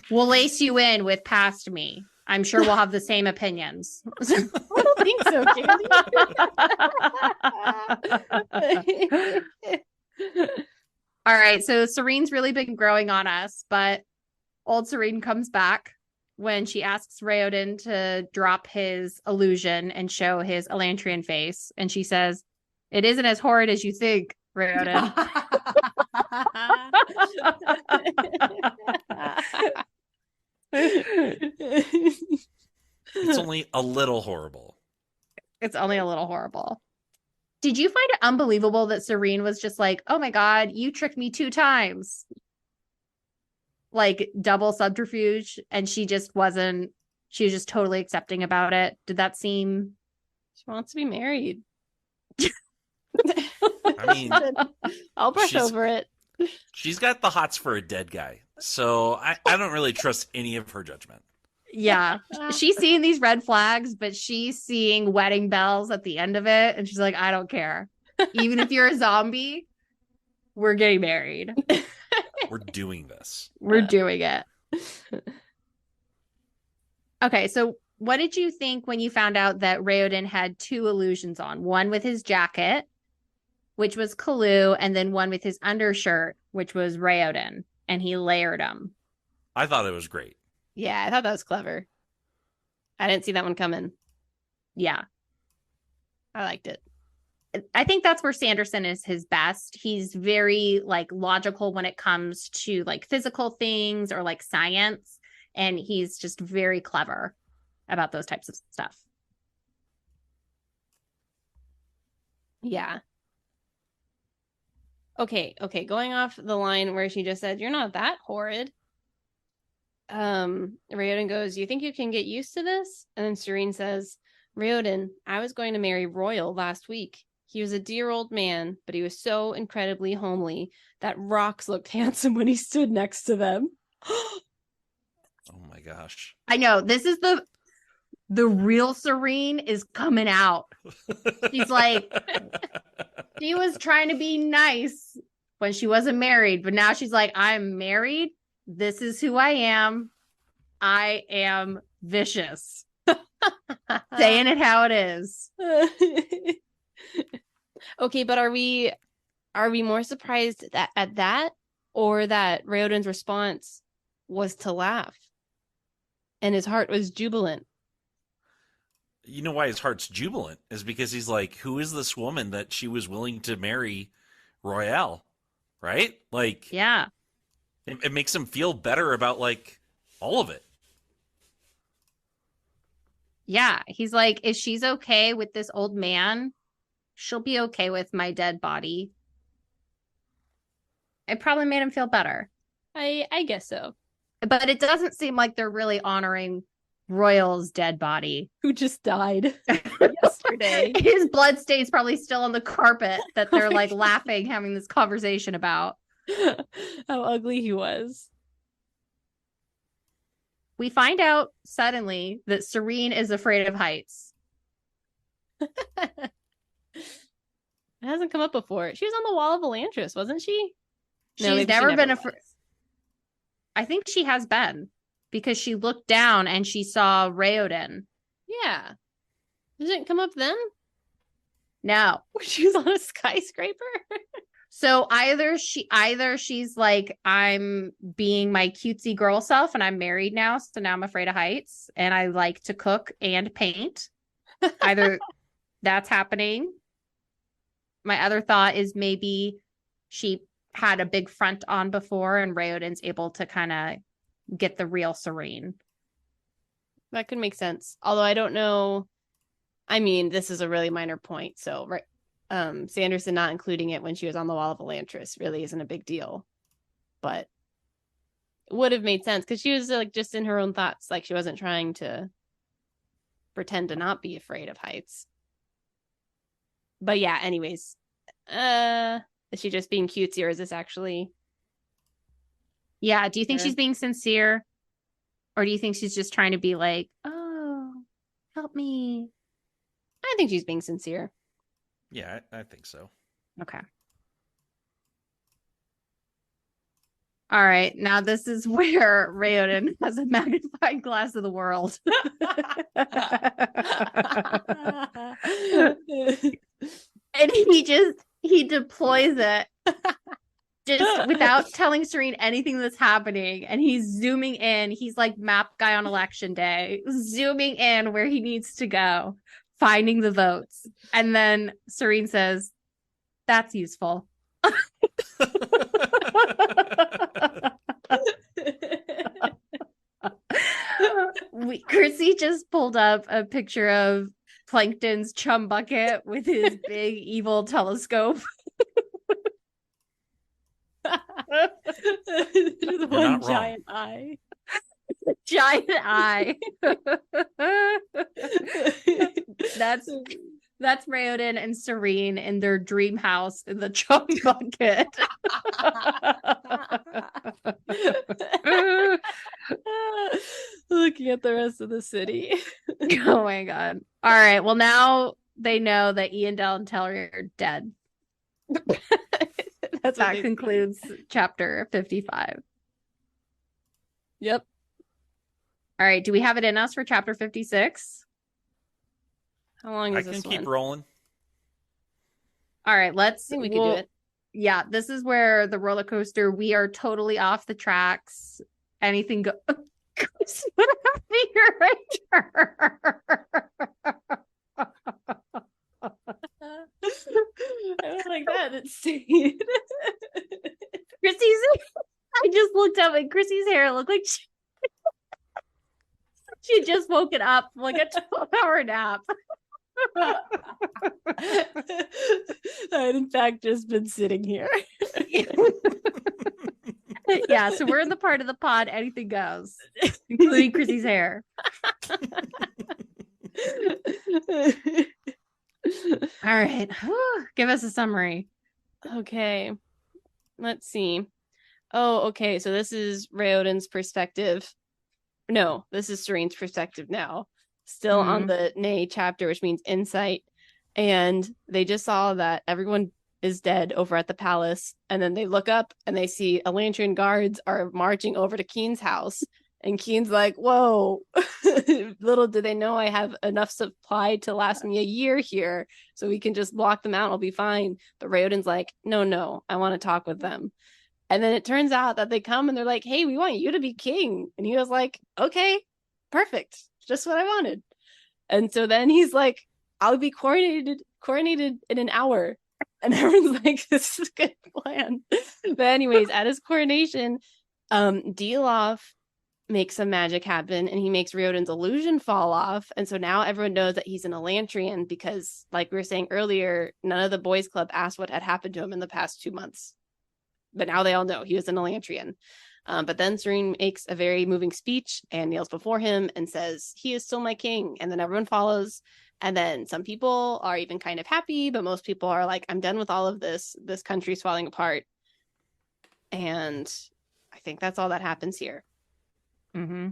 B: We'll lace you in with Past Me. I'm sure we'll have the same opinions.
A: I don't think so, Candy.
B: All right, so Serene's really been growing on us, but old Serene comes back when she asks Raoden to drop his illusion and show his Elantrian face. And she says, "It isn't as horrid as you think, Raoden."
C: It's only a little horrible.
B: It's only a little horrible. Did you find it unbelievable that Serene was just like, "Oh my God, you tricked me 2 times"? Like double subterfuge, and she was just totally accepting about it. Did that seem...
A: She wants to be married.
C: I mean,
A: I'll brush over it.
C: She's got the hots for a dead guy, so I don't really trust any of her judgment.
B: Yeah. She's seeing these red flags, but she's seeing wedding bells at the end of it. And she's like, I don't care. Even if you're a zombie, we're getting married.
C: We're doing this.
B: We're doing it. Okay. So what did you think when you found out that Raoden had 2 illusions on? One with his jacket, which was Kalu, and then one with his undershirt, which was Raoden. And he layered them.
C: I thought it was great.
A: Yeah, I thought that was clever. I didn't see that one coming.
B: Yeah.
A: I liked it.
B: I think that's where Sanderson is his best. He's very like logical when it comes to like physical things or like science. And he's just very clever about those types of stuff.
A: Yeah. Okay. Going off the line where she just said, "You're not that horrid." Raoden goes, "You think you can get used to this?" And then Serene says, "Raoden, I was going to marry Roial last week. He was a dear old man, but he was so incredibly homely that rocks looked handsome when he stood next to them."
C: Oh my gosh.
B: I know. This is the real Serene is coming out. She's like, she was trying to be nice when she wasn't married, but now she's like, I'm married. This is who I am. I am vicious. Saying it how it is.
A: Okay, but are we more surprised at that, or that Raoden's response was to laugh and his heart was jubilant?
C: You know why his heart's jubilant is because he's like, who is this woman that she was willing to marry Roial? Right? Like,
B: yeah.
C: It makes him feel better about like all of it.
B: Yeah. He's like, if she's okay with this old man, she'll be okay with my dead body. It probably made him feel better.
A: I guess so.
B: But it doesn't seem like they're really honoring Roial's dead body.
A: Who just died yesterday.
B: His blood stains probably still on the carpet that they're like laughing, having this conversation about.
A: How ugly he was.
B: We find out suddenly that Serene is afraid of heights.
A: It hasn't come up before. She was on the wall of Elantris, wasn't she?
B: She's never been afraid. I think she has been, because she looked down and she saw Raoden.
A: Yeah. Didn't come up then?
B: No.
A: She was on a skyscraper?
B: So either she's like, I'm being my cutesy girl self and I'm married now, so now I'm afraid of heights and I like to cook and paint. Either that's happening. My other thought is maybe she had a big front on before and Raoden's able to kind of get the real Serene.
A: That could make sense. Although I don't know. I mean, this is a really minor point. So, right. Sanderson not including it when she was on the wall of Elantris really isn't a big deal, but it would have made sense because she was like just in her own thoughts, like she wasn't trying to pretend to not be afraid of heights. But yeah, anyways, is she just being cutesy or is this actually
B: Yeah. Do you think
A: Sure.
B: she's being sincere? Or do you think she's just trying to be like, oh, help me?
A: I think she's being sincere.
C: Yeah, I think so.
B: Okay. All right. Now this is where Raoden has a magnifying glass of the world. And he deploys it just without telling Serene anything that's happening. And he's zooming in. He's like map guy on election day, zooming in where he needs to go, finding the votes. And then Serene says, that's useful. Chrissy just pulled up a picture of Plankton's chum bucket with his big evil telescope.
A: There's one
C: not wrong.
A: giant eye.
B: Giant eye. That's Raoden and Serene in their dream house in the chum bucket.
A: Looking at the rest of the city.
B: Oh my god. All right. Well, now they know that Eondel and Telry are dead. That concludes chapter 55.
A: Yep.
B: All right. Do we have it in us for chapter 56?
A: How long is
C: I
A: this
C: can
A: one?
C: keep rolling.
B: All right.
A: I think we could do it.
B: Yeah. This is where the roller coaster, we are totally off the tracks. Anything go. What a finger
A: I was like that. It's Chrissy's.
B: I just looked up and Chrissy's hair looked like she just woken up like a 12-hour nap.
A: I had in fact just been sitting here.
B: Yeah, so we're in the part of the pod anything goes, including Chrissy's hair. All right. Give us a summary.
A: Okay. Let's see. Oh, okay. So this is Raoden's perspective. No, this is Serene's perspective now. Still on the nigh chapter, which means insight. And they just saw that everyone is dead over at the palace. And then they look up and they see Elantrian guards are marching over to Keen's house. And Keen's like, whoa, little do they know I have enough supply to last me a year here. So we can just block them out. I'll be fine. But Raoden's like, no, I want to talk with them. And then it turns out that they come and they're like, hey, we want you to be king. And he was like, okay, perfect. Just what I wanted. And so then he's like, I'll be coronated in an hour. And everyone's like, this is a good plan. But anyways, at his coronation, Dilof makes some magic happen and he makes Raoden's illusion fall off. And so now everyone knows that he's an Elantrian because, like we were saying earlier, none of the boys club asked what had happened to him in the past 2 months. But now they all know he was an Elantrian. But then Serene makes a very moving speech and kneels before him and says, he is still my king. And then everyone follows. And then some people are even kind of happy, but most people are like, I'm done with all of this. This country's falling apart. And I think that's all that happens here.
B: Mm-hmm.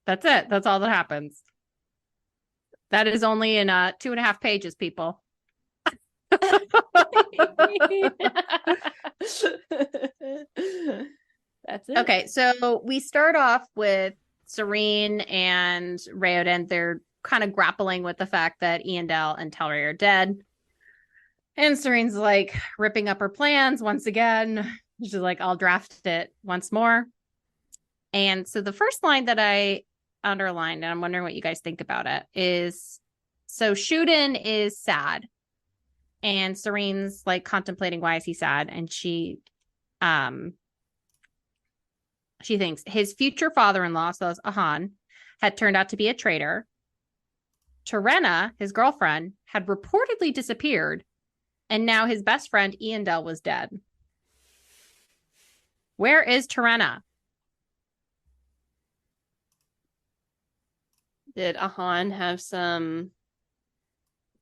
B: That's it. That's all that happens. That is only in 2.5 pages, people.
A: That's it.
B: Okay, so we start off with Serene and Raoden. They're kind of grappling with the fact that Eondel and Telry are dead. And Serene's like ripping up her plans once again. She's like, I'll draft it once more. And so the first line that I underlined, and I'm wondering what you guys think about it, is so Shuden is sad. And Serene's like contemplating why is he sad. And she thinks his future father-in-law, so that's Ahan, had turned out to be a traitor. Terena, his girlfriend, had reportedly disappeared. And now his best friend, Eondel, was dead. Where is Terena?
A: Did Ahan have some,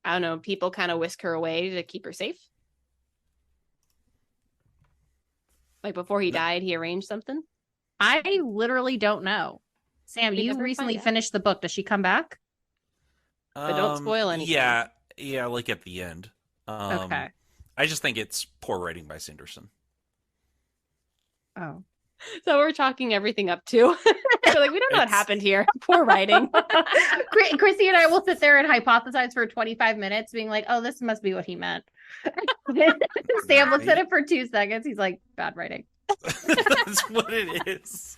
A: I don't know, people kind of whisk her away to keep her safe? Like before he died, he arranged something?
B: I literally don't know. Sam,
A: We
B: you
A: never
B: recently
A: find out.
B: finished the book. Does she come back?
A: But don't spoil anything.
C: Yeah, like at the end.
B: Okay.
C: I just think it's poor writing by Sanderson.
B: Oh.
A: So we're chalking everything up to. We're like, we don't know what happened here. Poor writing.
B: Chrissy and I will sit there and hypothesize for 25 minutes, being like, oh, this must be what he meant. Sam looks at it for 2 seconds. He's like, bad writing.
C: That's what it is.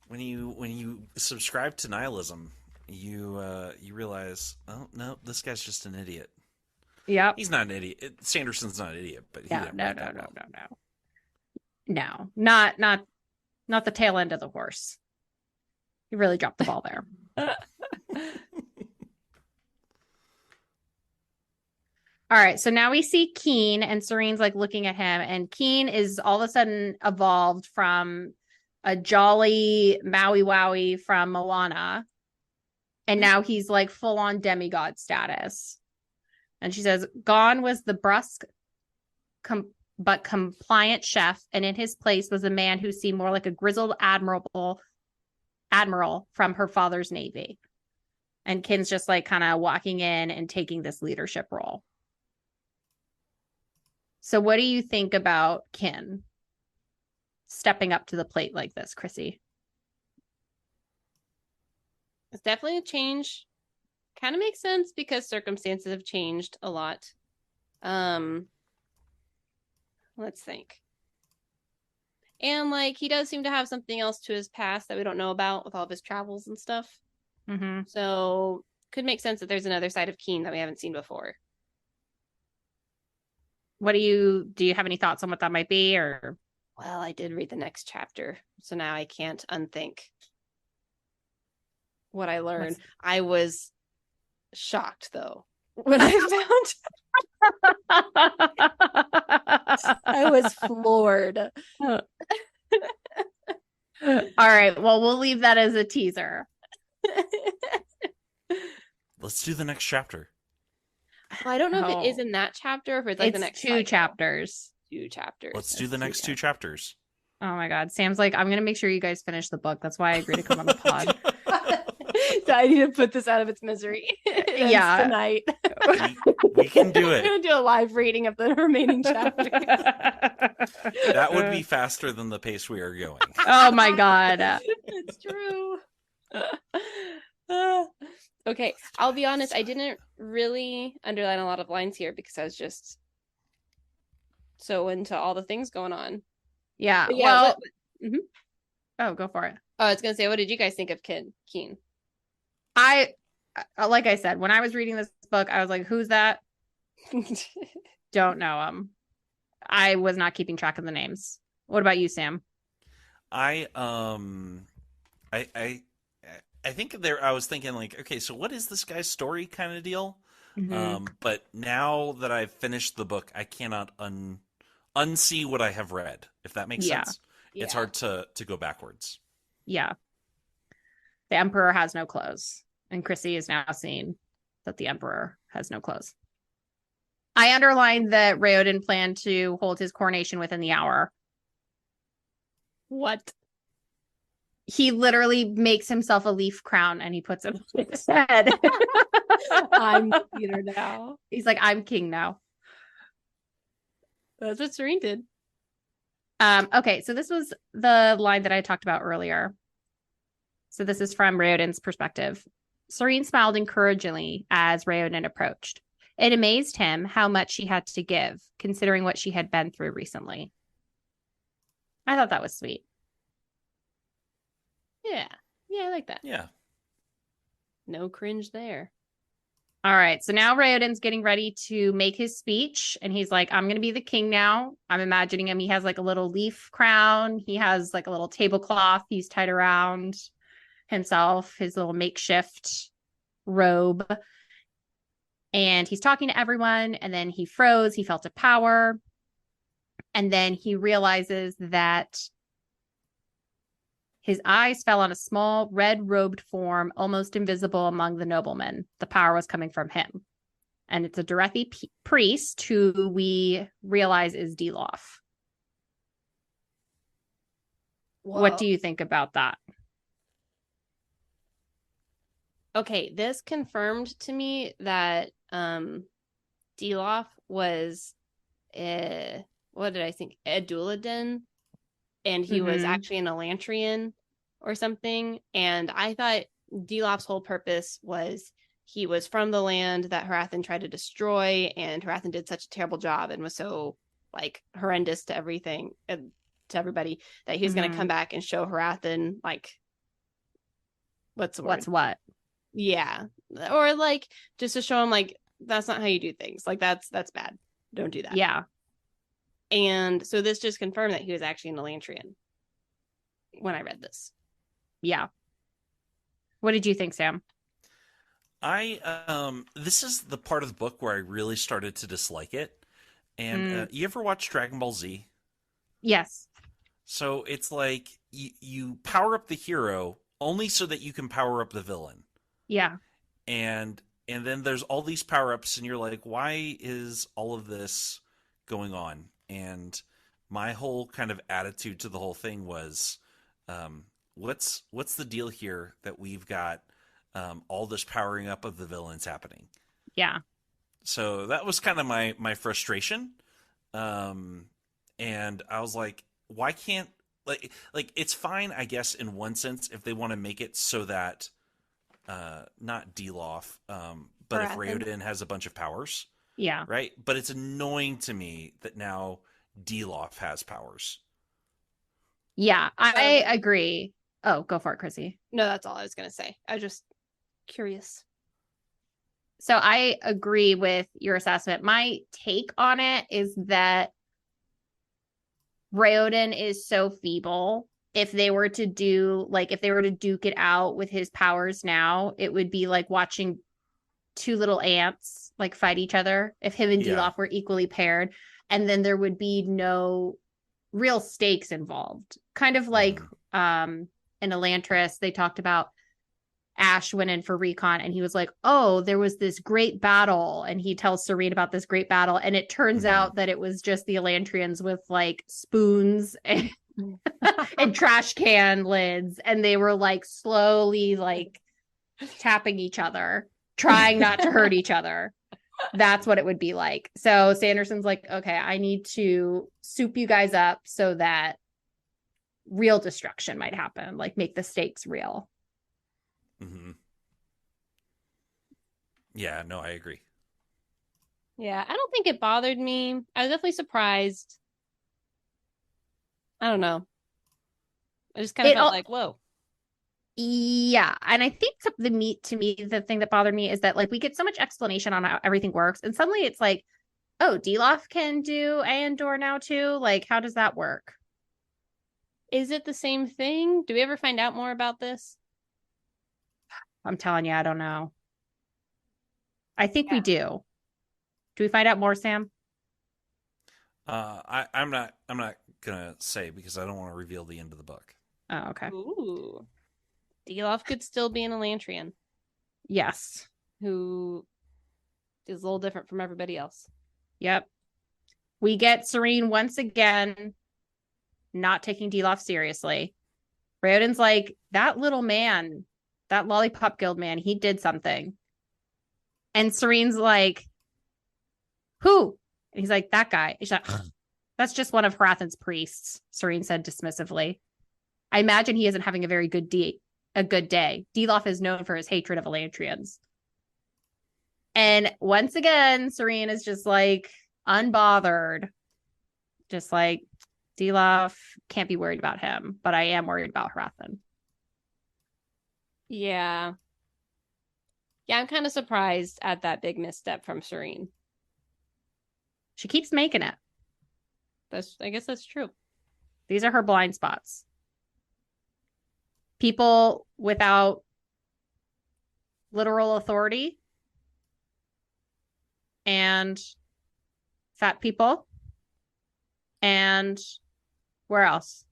C: When you subscribe to nihilism, you realize, oh no, this guy's just an idiot.
B: Yep.
C: He's not an idiot. Sanderson's not an idiot, but
B: No, not the tail end of the horse. He really dropped the ball there. All right, so now we see Keen, and Serene's like looking at him, and Keen is all of a sudden evolved from a jolly Maui Wowie from Moana, and now he's like full on demigod status. And she says, gone was the brusque but compliant chef, and in his place was a man who seemed more like a grizzled admiral from her father's navy. And Kin's just like kind of walking in and taking this leadership role. So what do you think about Kin stepping up to the plate like this, Chrissy?
A: It's definitely a change. Kind of makes sense because circumstances have changed a lot. Let's think. And like he does seem to have something else to his past that we don't know about with all of his travels and stuff.
B: Mm-hmm.
A: So could make sense that there's another side of Keen that we haven't seen before.
B: What do you have any thoughts on what that might be? Or
A: well, I did read the next chapter, so now I can't unthink what I learned. I was shocked though when I found I was floored.
B: All right, well, we'll leave that as a teaser.
C: Let's do the next chapter.
A: Well, I don't know if it is in that chapter or if it's like the next
B: 2 chapters.
A: 2 chapters.
C: Let's do the next 2 chapters.
B: Oh my God. Sam's like, I'm going to make sure you guys finish the book. That's why I agreed to come on the pod.
A: So I need to put this out of its misery.
B: Yeah.
A: Tonight.
C: We can do it.
A: I'm going to do a live reading of the remaining chapters.
C: That would be faster than the pace we are going.
B: Oh my God.
A: It's true. Okay, I'll be honest, I didn't really underline a lot of lines here because I was just so into all the things going on.
B: Yeah.
A: But yeah,
B: well,
A: mm-hmm.
B: Oh, go for it.
A: Oh, I was going to say, what did you guys think of Keen?
B: Like I said, when I was reading this book, I was like, who's that? Don't know him. I was not keeping track of the names. What about you, Sam?
C: I think I was thinking like, okay, so what is this guy's story kind of deal?
B: Mm-hmm.
C: But now that I've finished the book, I cannot unsee what I have read, if that makes sense. It's hard to go backwards.
B: Yeah. The Emperor has no clothes. And Chrissy is now seeing that the Emperor has no clothes. I underlined that Raoden planned to hold his coronation within the hour.
A: What?
B: He literally makes himself a leaf crown and he puts it on his head.
A: I'm Peter now.
B: He's like, I'm king now.
A: That's what Serene did.
B: Okay, so this was the line that I talked about earlier. So this is from Raoden's perspective. Serene smiled encouragingly as Raoden approached. It amazed him how much she had to give, considering what she had been through recently. I thought that was sweet.
A: Yeah, I like that.
C: Yeah.
A: No cringe there.
B: All right, so now Raoden's getting ready to make his speech, and he's like, I'm going to be the king now. I'm imagining him. He has like a little leaf crown. He has like a little tablecloth he's tied around himself, his little makeshift robe. And he's talking to everyone, and then he froze. He felt a power. And then he realizes that his eyes fell on a small, red-robed form, almost invisible among the noblemen. The power was coming from him. And it's a Derethi priest who we realize is Delof. What do you think about that?
A: Okay, this confirmed to me that Delof was what did I think? Eduladen, and he was actually an Elantrian or something. And I thought Delof's whole purpose was he was from the land that Hrathen tried to destroy, and Hrathen did such a terrible job and was so like horrendous to everything and to everybody that he was going to come back and show Hrathen like what's the word?
B: What's what?
A: Yeah, or like just to show him like that's not how you do things. Like that's bad. Don't do that.
B: Yeah.
A: And so this just confirmed that he was actually an Elantrian when I read this.
B: Yeah. What did you think, Sam?
C: This is the part of the book where I really started to dislike it. And you ever watch Dragon Ball Z?
B: Yes.
C: So it's like you power up the hero only so that you can power up the villain.
B: Yeah.
C: And then there's all these power-ups and you're like, why is all of this going on? And my whole kind of attitude to the whole thing was, what's the deal here that we've got all this powering up of the villains happening?
B: Yeah.
C: So that was kind of my frustration. And I was like, why can't like it's fine, I guess, in one sense, if they want to make it so that not Delof, but if Raoden has a bunch of powers.
B: Yeah.
C: Right? But it's annoying to me that now Delof has powers.
B: Yeah, I agree. Oh, go for it, Chrissy.
A: No, that's all I was going to say. I was just curious.
B: So I agree with your assessment. My take on it is that Raoden is so feeble. If they were to duke it out with his powers now, it would be like watching two little ants like fight each other. If him and Delof were equally paired, and then there would be no real stakes involved. Kind of like in Elantris, they talked about Ash went in for recon and he was like, oh, there was this great battle. And he tells Sarene about this great battle. And it turns out that it was just the Elantrians with like spoons and and trash can lids, and they were like slowly like tapping each other, trying not to hurt each other. That's what it would be like. So Sanderson's like, okay, I need to soup you guys up so that real destruction might happen, like make the stakes real.
C: Yeah, no, I agree.
A: Yeah, I don't think it bothered me. I was definitely surprised. I don't know. I just kind of felt like, whoa.
B: Yeah. And I think the thing that bothered me is that like we get so much explanation on how everything works. And suddenly it's like, oh, Delof can do Andor now too. Like, how does that work?
A: Is it the same thing? Do we ever find out more about this?
B: I'm telling you, I don't know. I think we do. Do we find out more, Sam?
C: I'm not gonna say because I don't want to reveal the end of the book.
B: Oh, okay.
A: Ooh. Delof could still be an Elantrian.
B: Yes.
A: Who is a little different from everybody else.
B: Yep. We get Sarene once again not taking Delof seriously. Raoden's like, that little man, that Lollipop Guild man, he did something. And Serene's like, who? And he's like, that guy. He's like, that's just one of Hrathen's priests, Sarene said dismissively. I imagine he isn't having a very good day. Delof is known for his hatred of Elantrians. And once again, Sarene is just like unbothered. Just like, Delof, can't be worried about him, but I am worried about Hrathen.
A: Yeah. Yeah, I'm kind of surprised at that big misstep from Sarene.
B: She keeps making it.
A: I guess that's true.
B: These are her blind spots. People without literal authority and fat people. And where else?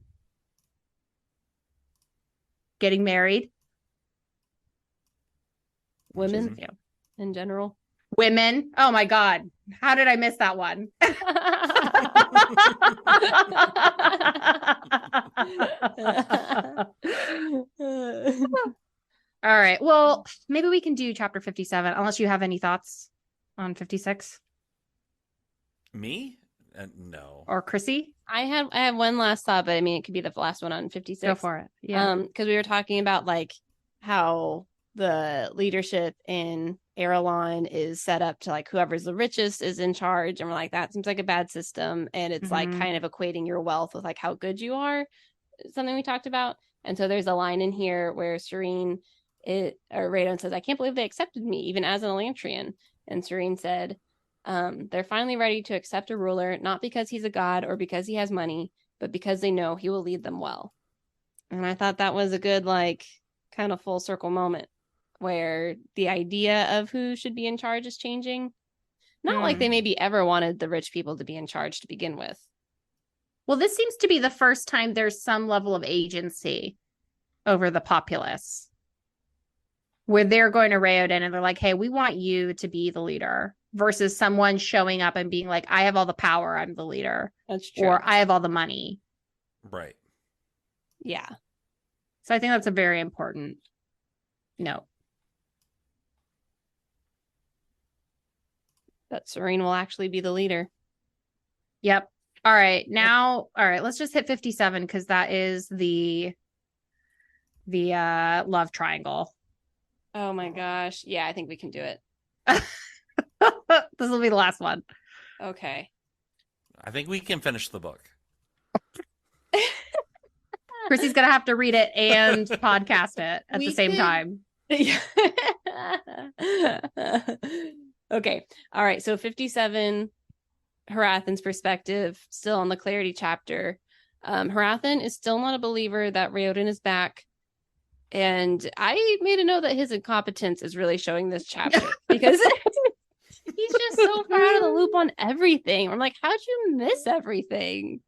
B: Getting married.
A: Women in general.
B: Women. Oh my God. How did I miss that one? All right. Well, maybe we can do chapter 57, unless you have any thoughts on 56.
C: Me? No.
B: Or Chrissy?
A: I have one last thought, but I mean, it could be the last one on 56.
B: Go for it. Yeah.
A: Because we were talking about like how the leadership in Erelon is set up to like whoever's the richest is in charge, and we're like, that seems like a bad system, and it's like kind of equating your wealth with like how good you are, something we talked about. And so there's a line in here where Raoden says, I can't believe they accepted me even as an Elantrian. And Sarene said, they're finally ready to accept a ruler, not because he's a god or because he has money, but because they know he will lead them well. And I thought that was a good, like, kind of full circle moment where the idea of who should be in charge is changing. Not like they maybe ever wanted the rich people to be in charge to begin with.
B: Well, this seems to be the first time there's some level of agency over the populace, where they're going to Raoden and they're like, hey, we want you to be the leader, versus someone showing up and being like, I have all the power, I'm the leader.
A: That's true.
B: Or I have all the money.
C: Right.
A: Yeah.
B: So I think that's a very important note.
A: That Sarene will actually be the leader.
B: Yep. All right. Now, all right, let's just hit 57 because that is the love triangle.
A: Oh my gosh. Yeah, I think we can do it.
B: This will be the last one.
A: Okay.
C: I think we can finish the book.
B: Chrissy's gonna have to read it and podcast it at the same time.
A: Okay. All right. So 57, Harathan's perspective, still on the clarity chapter. Harathan is still not a believer that Raoden is back. And I made a note that his incompetence is really showing this chapter because he's just so far out of the loop on everything. I'm like, how'd you miss everything?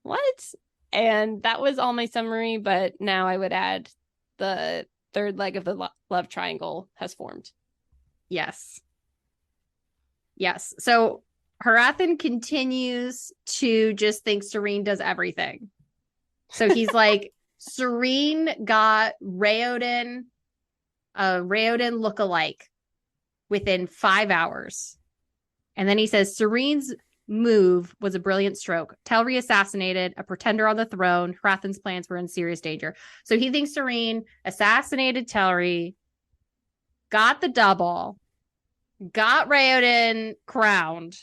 A: What? And that was all my summary, but now I would add the third leg of the love triangle has formed.
B: Yes. Yes. So Harathan continues to just think Sarene does everything. So he's like, Sarene got Raoden, Raoden look-alike within 5 hours. And then he says, Sarene's move was a brilliant stroke. Telri assassinated a pretender on the throne. Harathan's plans were in serious danger. So he thinks Sarene assassinated Telri, got the double, got Raoden crowned.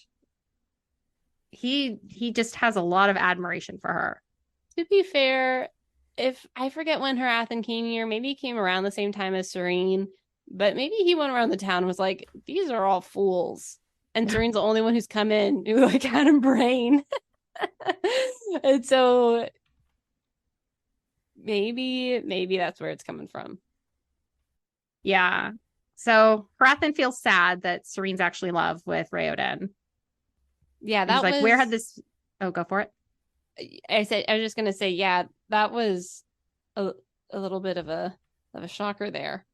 B: He just has a lot of admiration for her.
A: To be fair, if I forget when Harathan came here, maybe he came around the same time as Sarene, but maybe he went around the town and was like, these are all fools. And Serene's the only one who's come in who like had a brain. And so maybe that's where it's coming from.
B: Yeah. So Harathan feels sad that Serene's actually in love with Raoden.
A: Yeah, that was
B: like, where had this? Oh, go for it.
A: I was just gonna say, yeah, that was a little bit of a shocker there.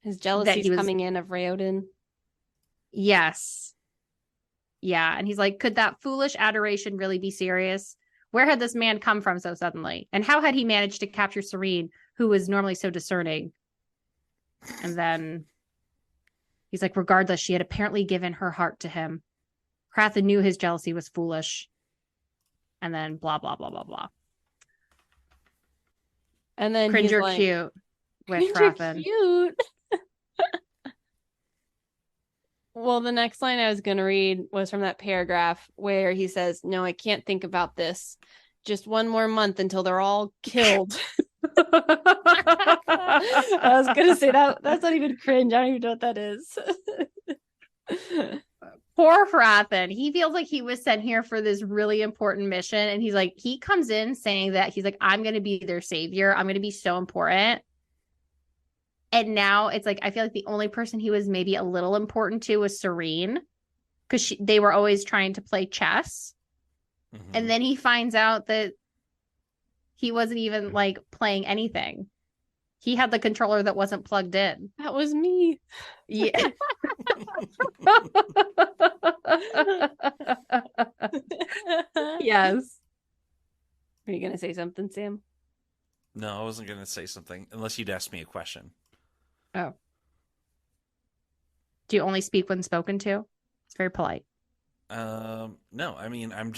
A: His jealousy coming in of Raoden.
B: Yes. Yeah, and he's like, could that foolish adoration really be serious? Where had this man come from so suddenly? And how had he managed to capture Sarene, who was normally so discerning? And then he's like, regardless, she had apparently given her heart to him. Harathan knew his jealousy was foolish. And then blah, blah, blah, blah, blah.
A: And then
B: Cringer
A: like,
B: cute with Harathan.
A: Cute. Well, the next line I was going to read was from that paragraph where he says, no, I can't think about this. Just one more month until they're all killed. I was going to say that's not even cringe. I don't even know what that is.
B: Poor Harathan. He feels like he was sent here for this really important mission. And he's like, he comes in saying that he's like, I'm going to be their savior. I'm going to be so important. And now it's like, I feel like the only person he was maybe a little important to was Sarene, because they were always trying to play chess. Mm-hmm. And then he finds out that he wasn't even like playing anything. He had the controller that wasn't plugged in.
A: That was me.
B: Yeah. Yes.
A: Are you gonna say something, Sam?
C: No, I wasn't going to say something unless you'd ask me a question.
B: Oh. Do you only speak when spoken to? It's very polite.
C: No, I mean, I'm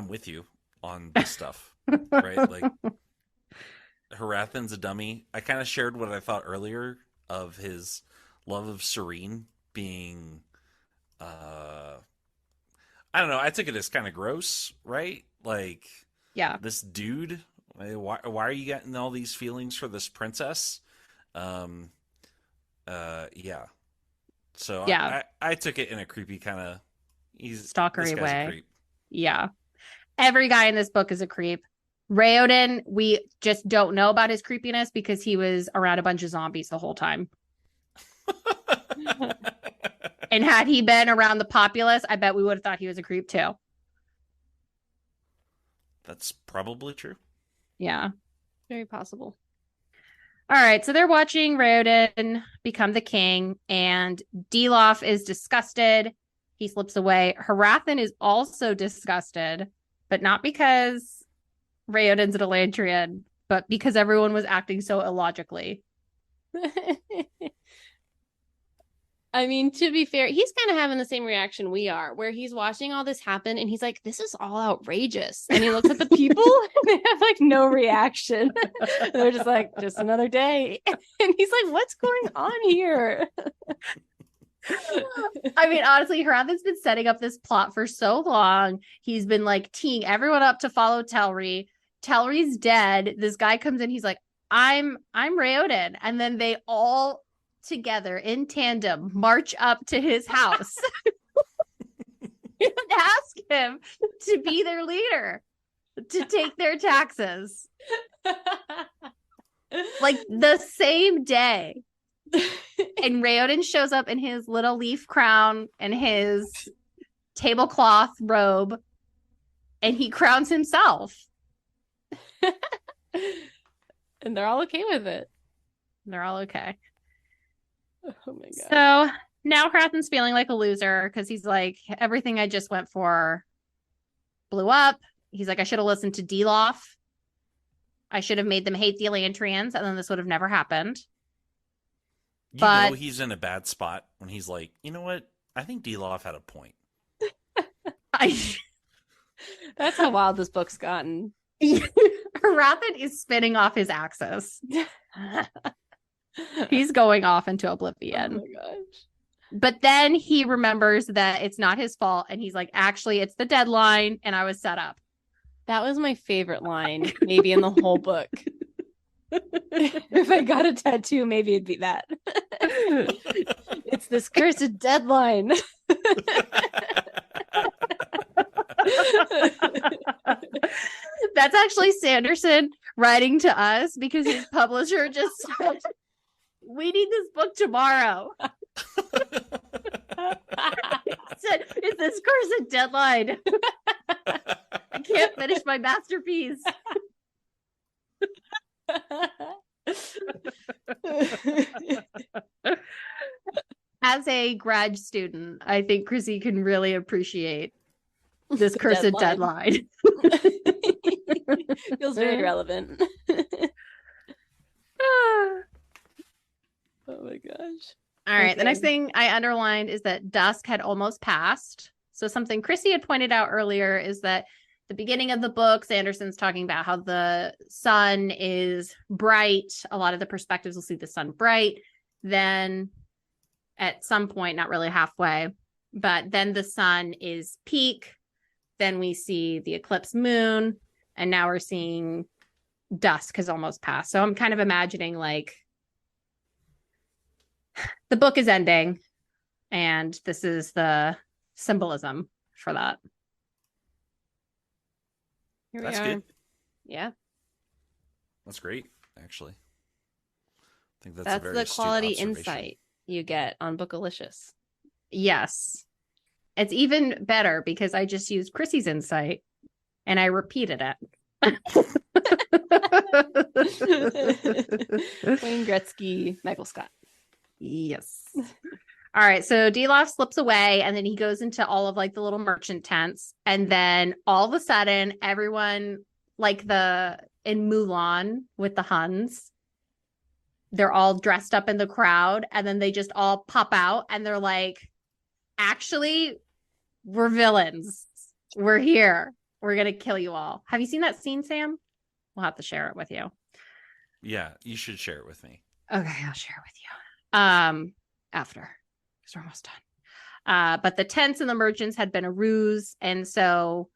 C: with you on this stuff, right? Like, Harathan's a dummy. I kind of shared what I thought earlier of his love of Sarene being, I don't know. I took it as kind of gross, right? Like,
B: Yeah.
C: this dude, why are you getting all these feelings for this princess? Yeah. So
B: Yeah.
C: I took it in a creepy kind of
B: Stalkery way.
C: A creep.
B: Yeah. Every guy in this book is a creep. Raoden, we just don't know about his creepiness because he was around a bunch of zombies the whole time. And had he been around the populace, I bet we would have thought he was a creep too.
C: That's probably true.
B: Yeah.
A: Very possible.
B: All right. So they're watching Raoden become the king, and Delof is disgusted. He slips away. Harathan is also disgusted, but not because Raoden's an Elantrian, but because everyone was acting so illogically.
A: I mean, to be fair, he's kind of having the same reaction we are, where he's watching all this happen and he's like, this is all outrageous. And he looks at the people and they have like no reaction. They're just like, just another day. And he's like, what's going on here?
B: I mean, honestly, Harathan's been setting up this plot for so long. He's been like teeing everyone up to follow Telri. Telri's dead. This guy comes in, he's like, I'm Raoden. And then they all together in tandem march up to his house and ask him to be their leader, to take their taxes. Like the same day. And Raoden shows up in his little leaf crown and his tablecloth robe, and he crowns himself.
A: And they're all okay with it.
B: They're all okay.
A: Oh my god.
B: So now Harathan's feeling like a loser because he's like, everything I just went for blew up. He's like, I should have listened to Delof. I should have made them hate the Elantrians, and then this would have never happened.
C: You
B: But
C: know he's in a bad spot when he's like, you know what? I think Delof had a point.
A: That's how wild this book's gotten.
B: Harathan is spinning off his axis. He's going off into oblivion.
A: Oh my gosh.
B: But then he remembers that it's not his fault, and he's like, actually, it's the deadline, and I was set up.
A: That was my favorite line, maybe in the whole book. If I got a tattoo, maybe it'd be that. It's this cursed deadline.
B: That's actually Sanderson writing to us because his publisher just said, we need this book tomorrow. Said, it's this cursed deadline. I can't finish my masterpiece. As a grad student, I think Chrissy can really appreciate this cursed deadline.
A: Feels very relevant. Oh my gosh.
B: All right.
A: Okay.
B: The next thing I underlined is that dusk had almost passed. So something Chrissy had pointed out earlier is that the beginning of the book, Sanderson's talking about how the sun is bright. A lot of the perspectives will see the sun bright. Then at some point, not really halfway, but then the sun is peak. Then we see the eclipse moon. And now we're seeing dusk has almost passed. So I'm kind of imagining like the book is ending, and this is the symbolism for that.
A: Here we
C: That's
A: are.
C: good.
A: Yeah.
C: That's great, actually. I think that's a
A: That's
C: very
A: the
C: astute
A: quality
C: observation.
A: insight you get on Bookalicious.
B: Yes. It's even better because I just used Chrissy's insight and I repeated it.
A: Wayne Gretzky, Michael Scott.
B: Yes. All right. So Deloff slips away and then he goes into all of like the little merchant tents. And then all of a sudden, everyone like in Mulan with the Huns, they're all dressed up in the crowd. And then they just all pop out and they're like, actually, we're villains. We're here. We're going to kill you all. Have you seen that scene, Sam? We'll have to share it with you.
C: Yeah, you should share it with me.
B: Okay, I'll share it with you. After, because we're almost done. But the tents and the merchants had been a ruse, and so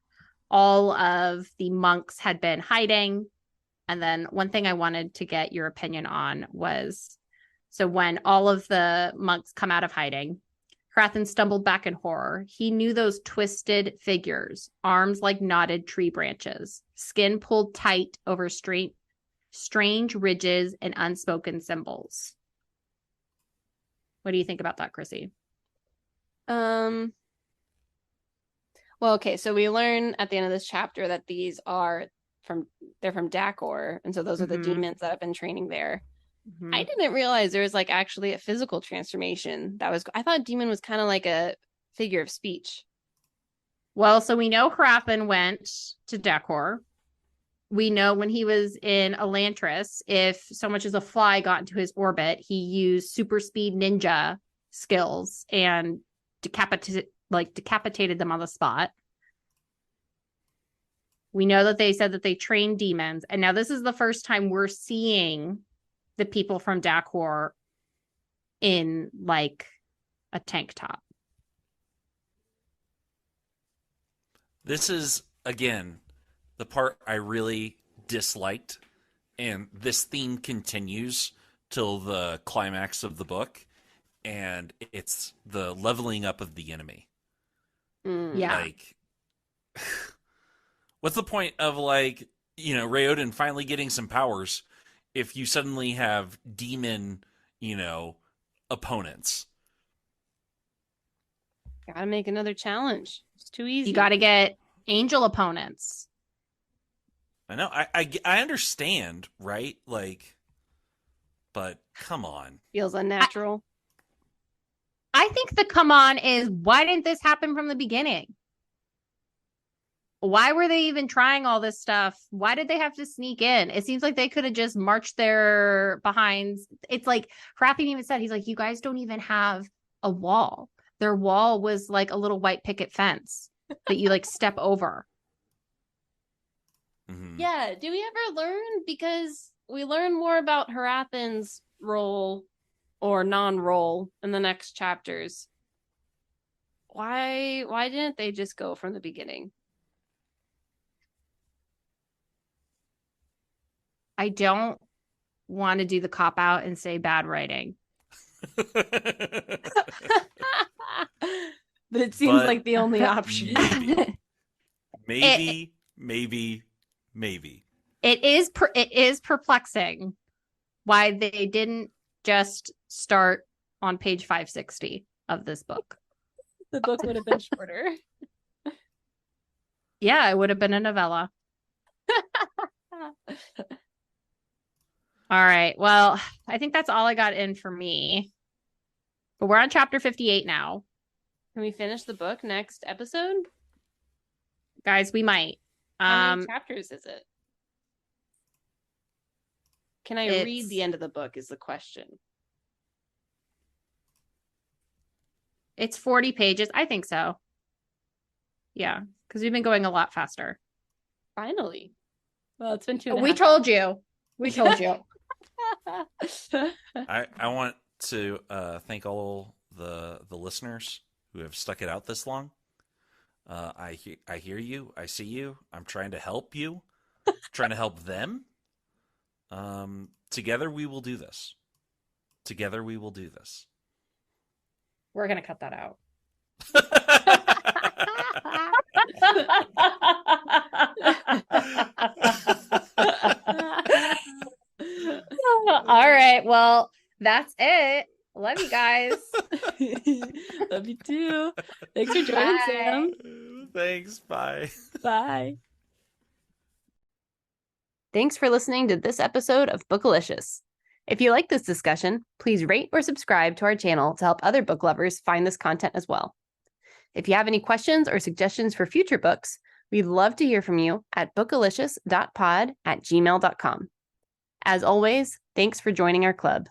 B: all of the monks had been hiding. And then one thing I wanted to get your opinion on was, so when all of the monks come out of hiding, Hrathen stumbled back in horror. He knew those twisted figures, arms like knotted tree branches, skin pulled tight over strange ridges and unspoken symbols. What do you think about that, Chrissy?
A: Well, okay, so we learn at the end of this chapter that these are they're from Dakor, and so those are the demons that have been training there. I didn't realize there was like actually a physical transformation I thought demon was kind of like a figure of speech.
B: Well, so we know Hrathen went to Dakor. We know when he was in Elantris, if so much as a fly got into his orbit, he used super speed ninja skills and decapitated them on the spot. We know that they said that they trained demons. And now this is the first time we're seeing the people from Dakor in like a tank top.
C: This is, again, the part I really disliked, and this theme continues till the climax of the book, and it's the leveling up of the enemy.
B: Yeah.
C: Like, what's the point of, like, Raoden finally getting some powers if you suddenly have demon, opponents?
A: Gotta make another challenge. It's too easy.
B: You gotta get angel opponents.
C: I know. I understand, right? Like, but come on.
A: Feels unnatural.
B: I think the come on is, why didn't this happen from the beginning? Why were they even trying all this stuff? Why did they have to sneak in? It seems like they could have just marched their behinds. It's like Hrathen even said, he's like, you guys don't even have a wall. Their wall was like a little white picket fence that you like step over.
C: Mm-hmm.
A: Yeah, do we ever learn? Because we learn more about Hrathen's role or non-role in the next chapters. Why didn't they just go from the beginning?
B: I don't want to do the cop out and say bad writing.
A: But it seems like the only option.
C: Maybe.
B: It is perplexing why they didn't just start on page 560 of this book.
A: The book would have been shorter.
B: Yeah, it would have been a novella. All right. Well, I think that's all I got in for me. But we're on chapter 58 now.
A: Can we finish the book next episode?
B: Guys, we might.
A: How many chapters is it? Can I read the end of the book is the question.
B: It's 40 pages. I think so. Yeah, because we've been going a lot faster.
A: Finally. Well, it's been 2.5.
B: We told you. We told you.
C: I want to thank all the listeners who have stuck it out this long. I hear you. I see you. I'm trying to help you. Trying to help them. Together we will do this. Together we will do this.
B: We're gonna cut that out. All right. Well, that's it. Love you guys.
A: Love you too. Thanks for joining,
B: Bye.
A: Sam.
C: Thanks. Bye.
A: Bye. Thanks for listening to this episode of Bookalicious. If you like this discussion, please rate or subscribe to our channel to help other book lovers find this content as well. If you have any questions or suggestions for future books, we'd love to hear from you at bookalicious.pod@gmail.com. As always, thanks for joining our club.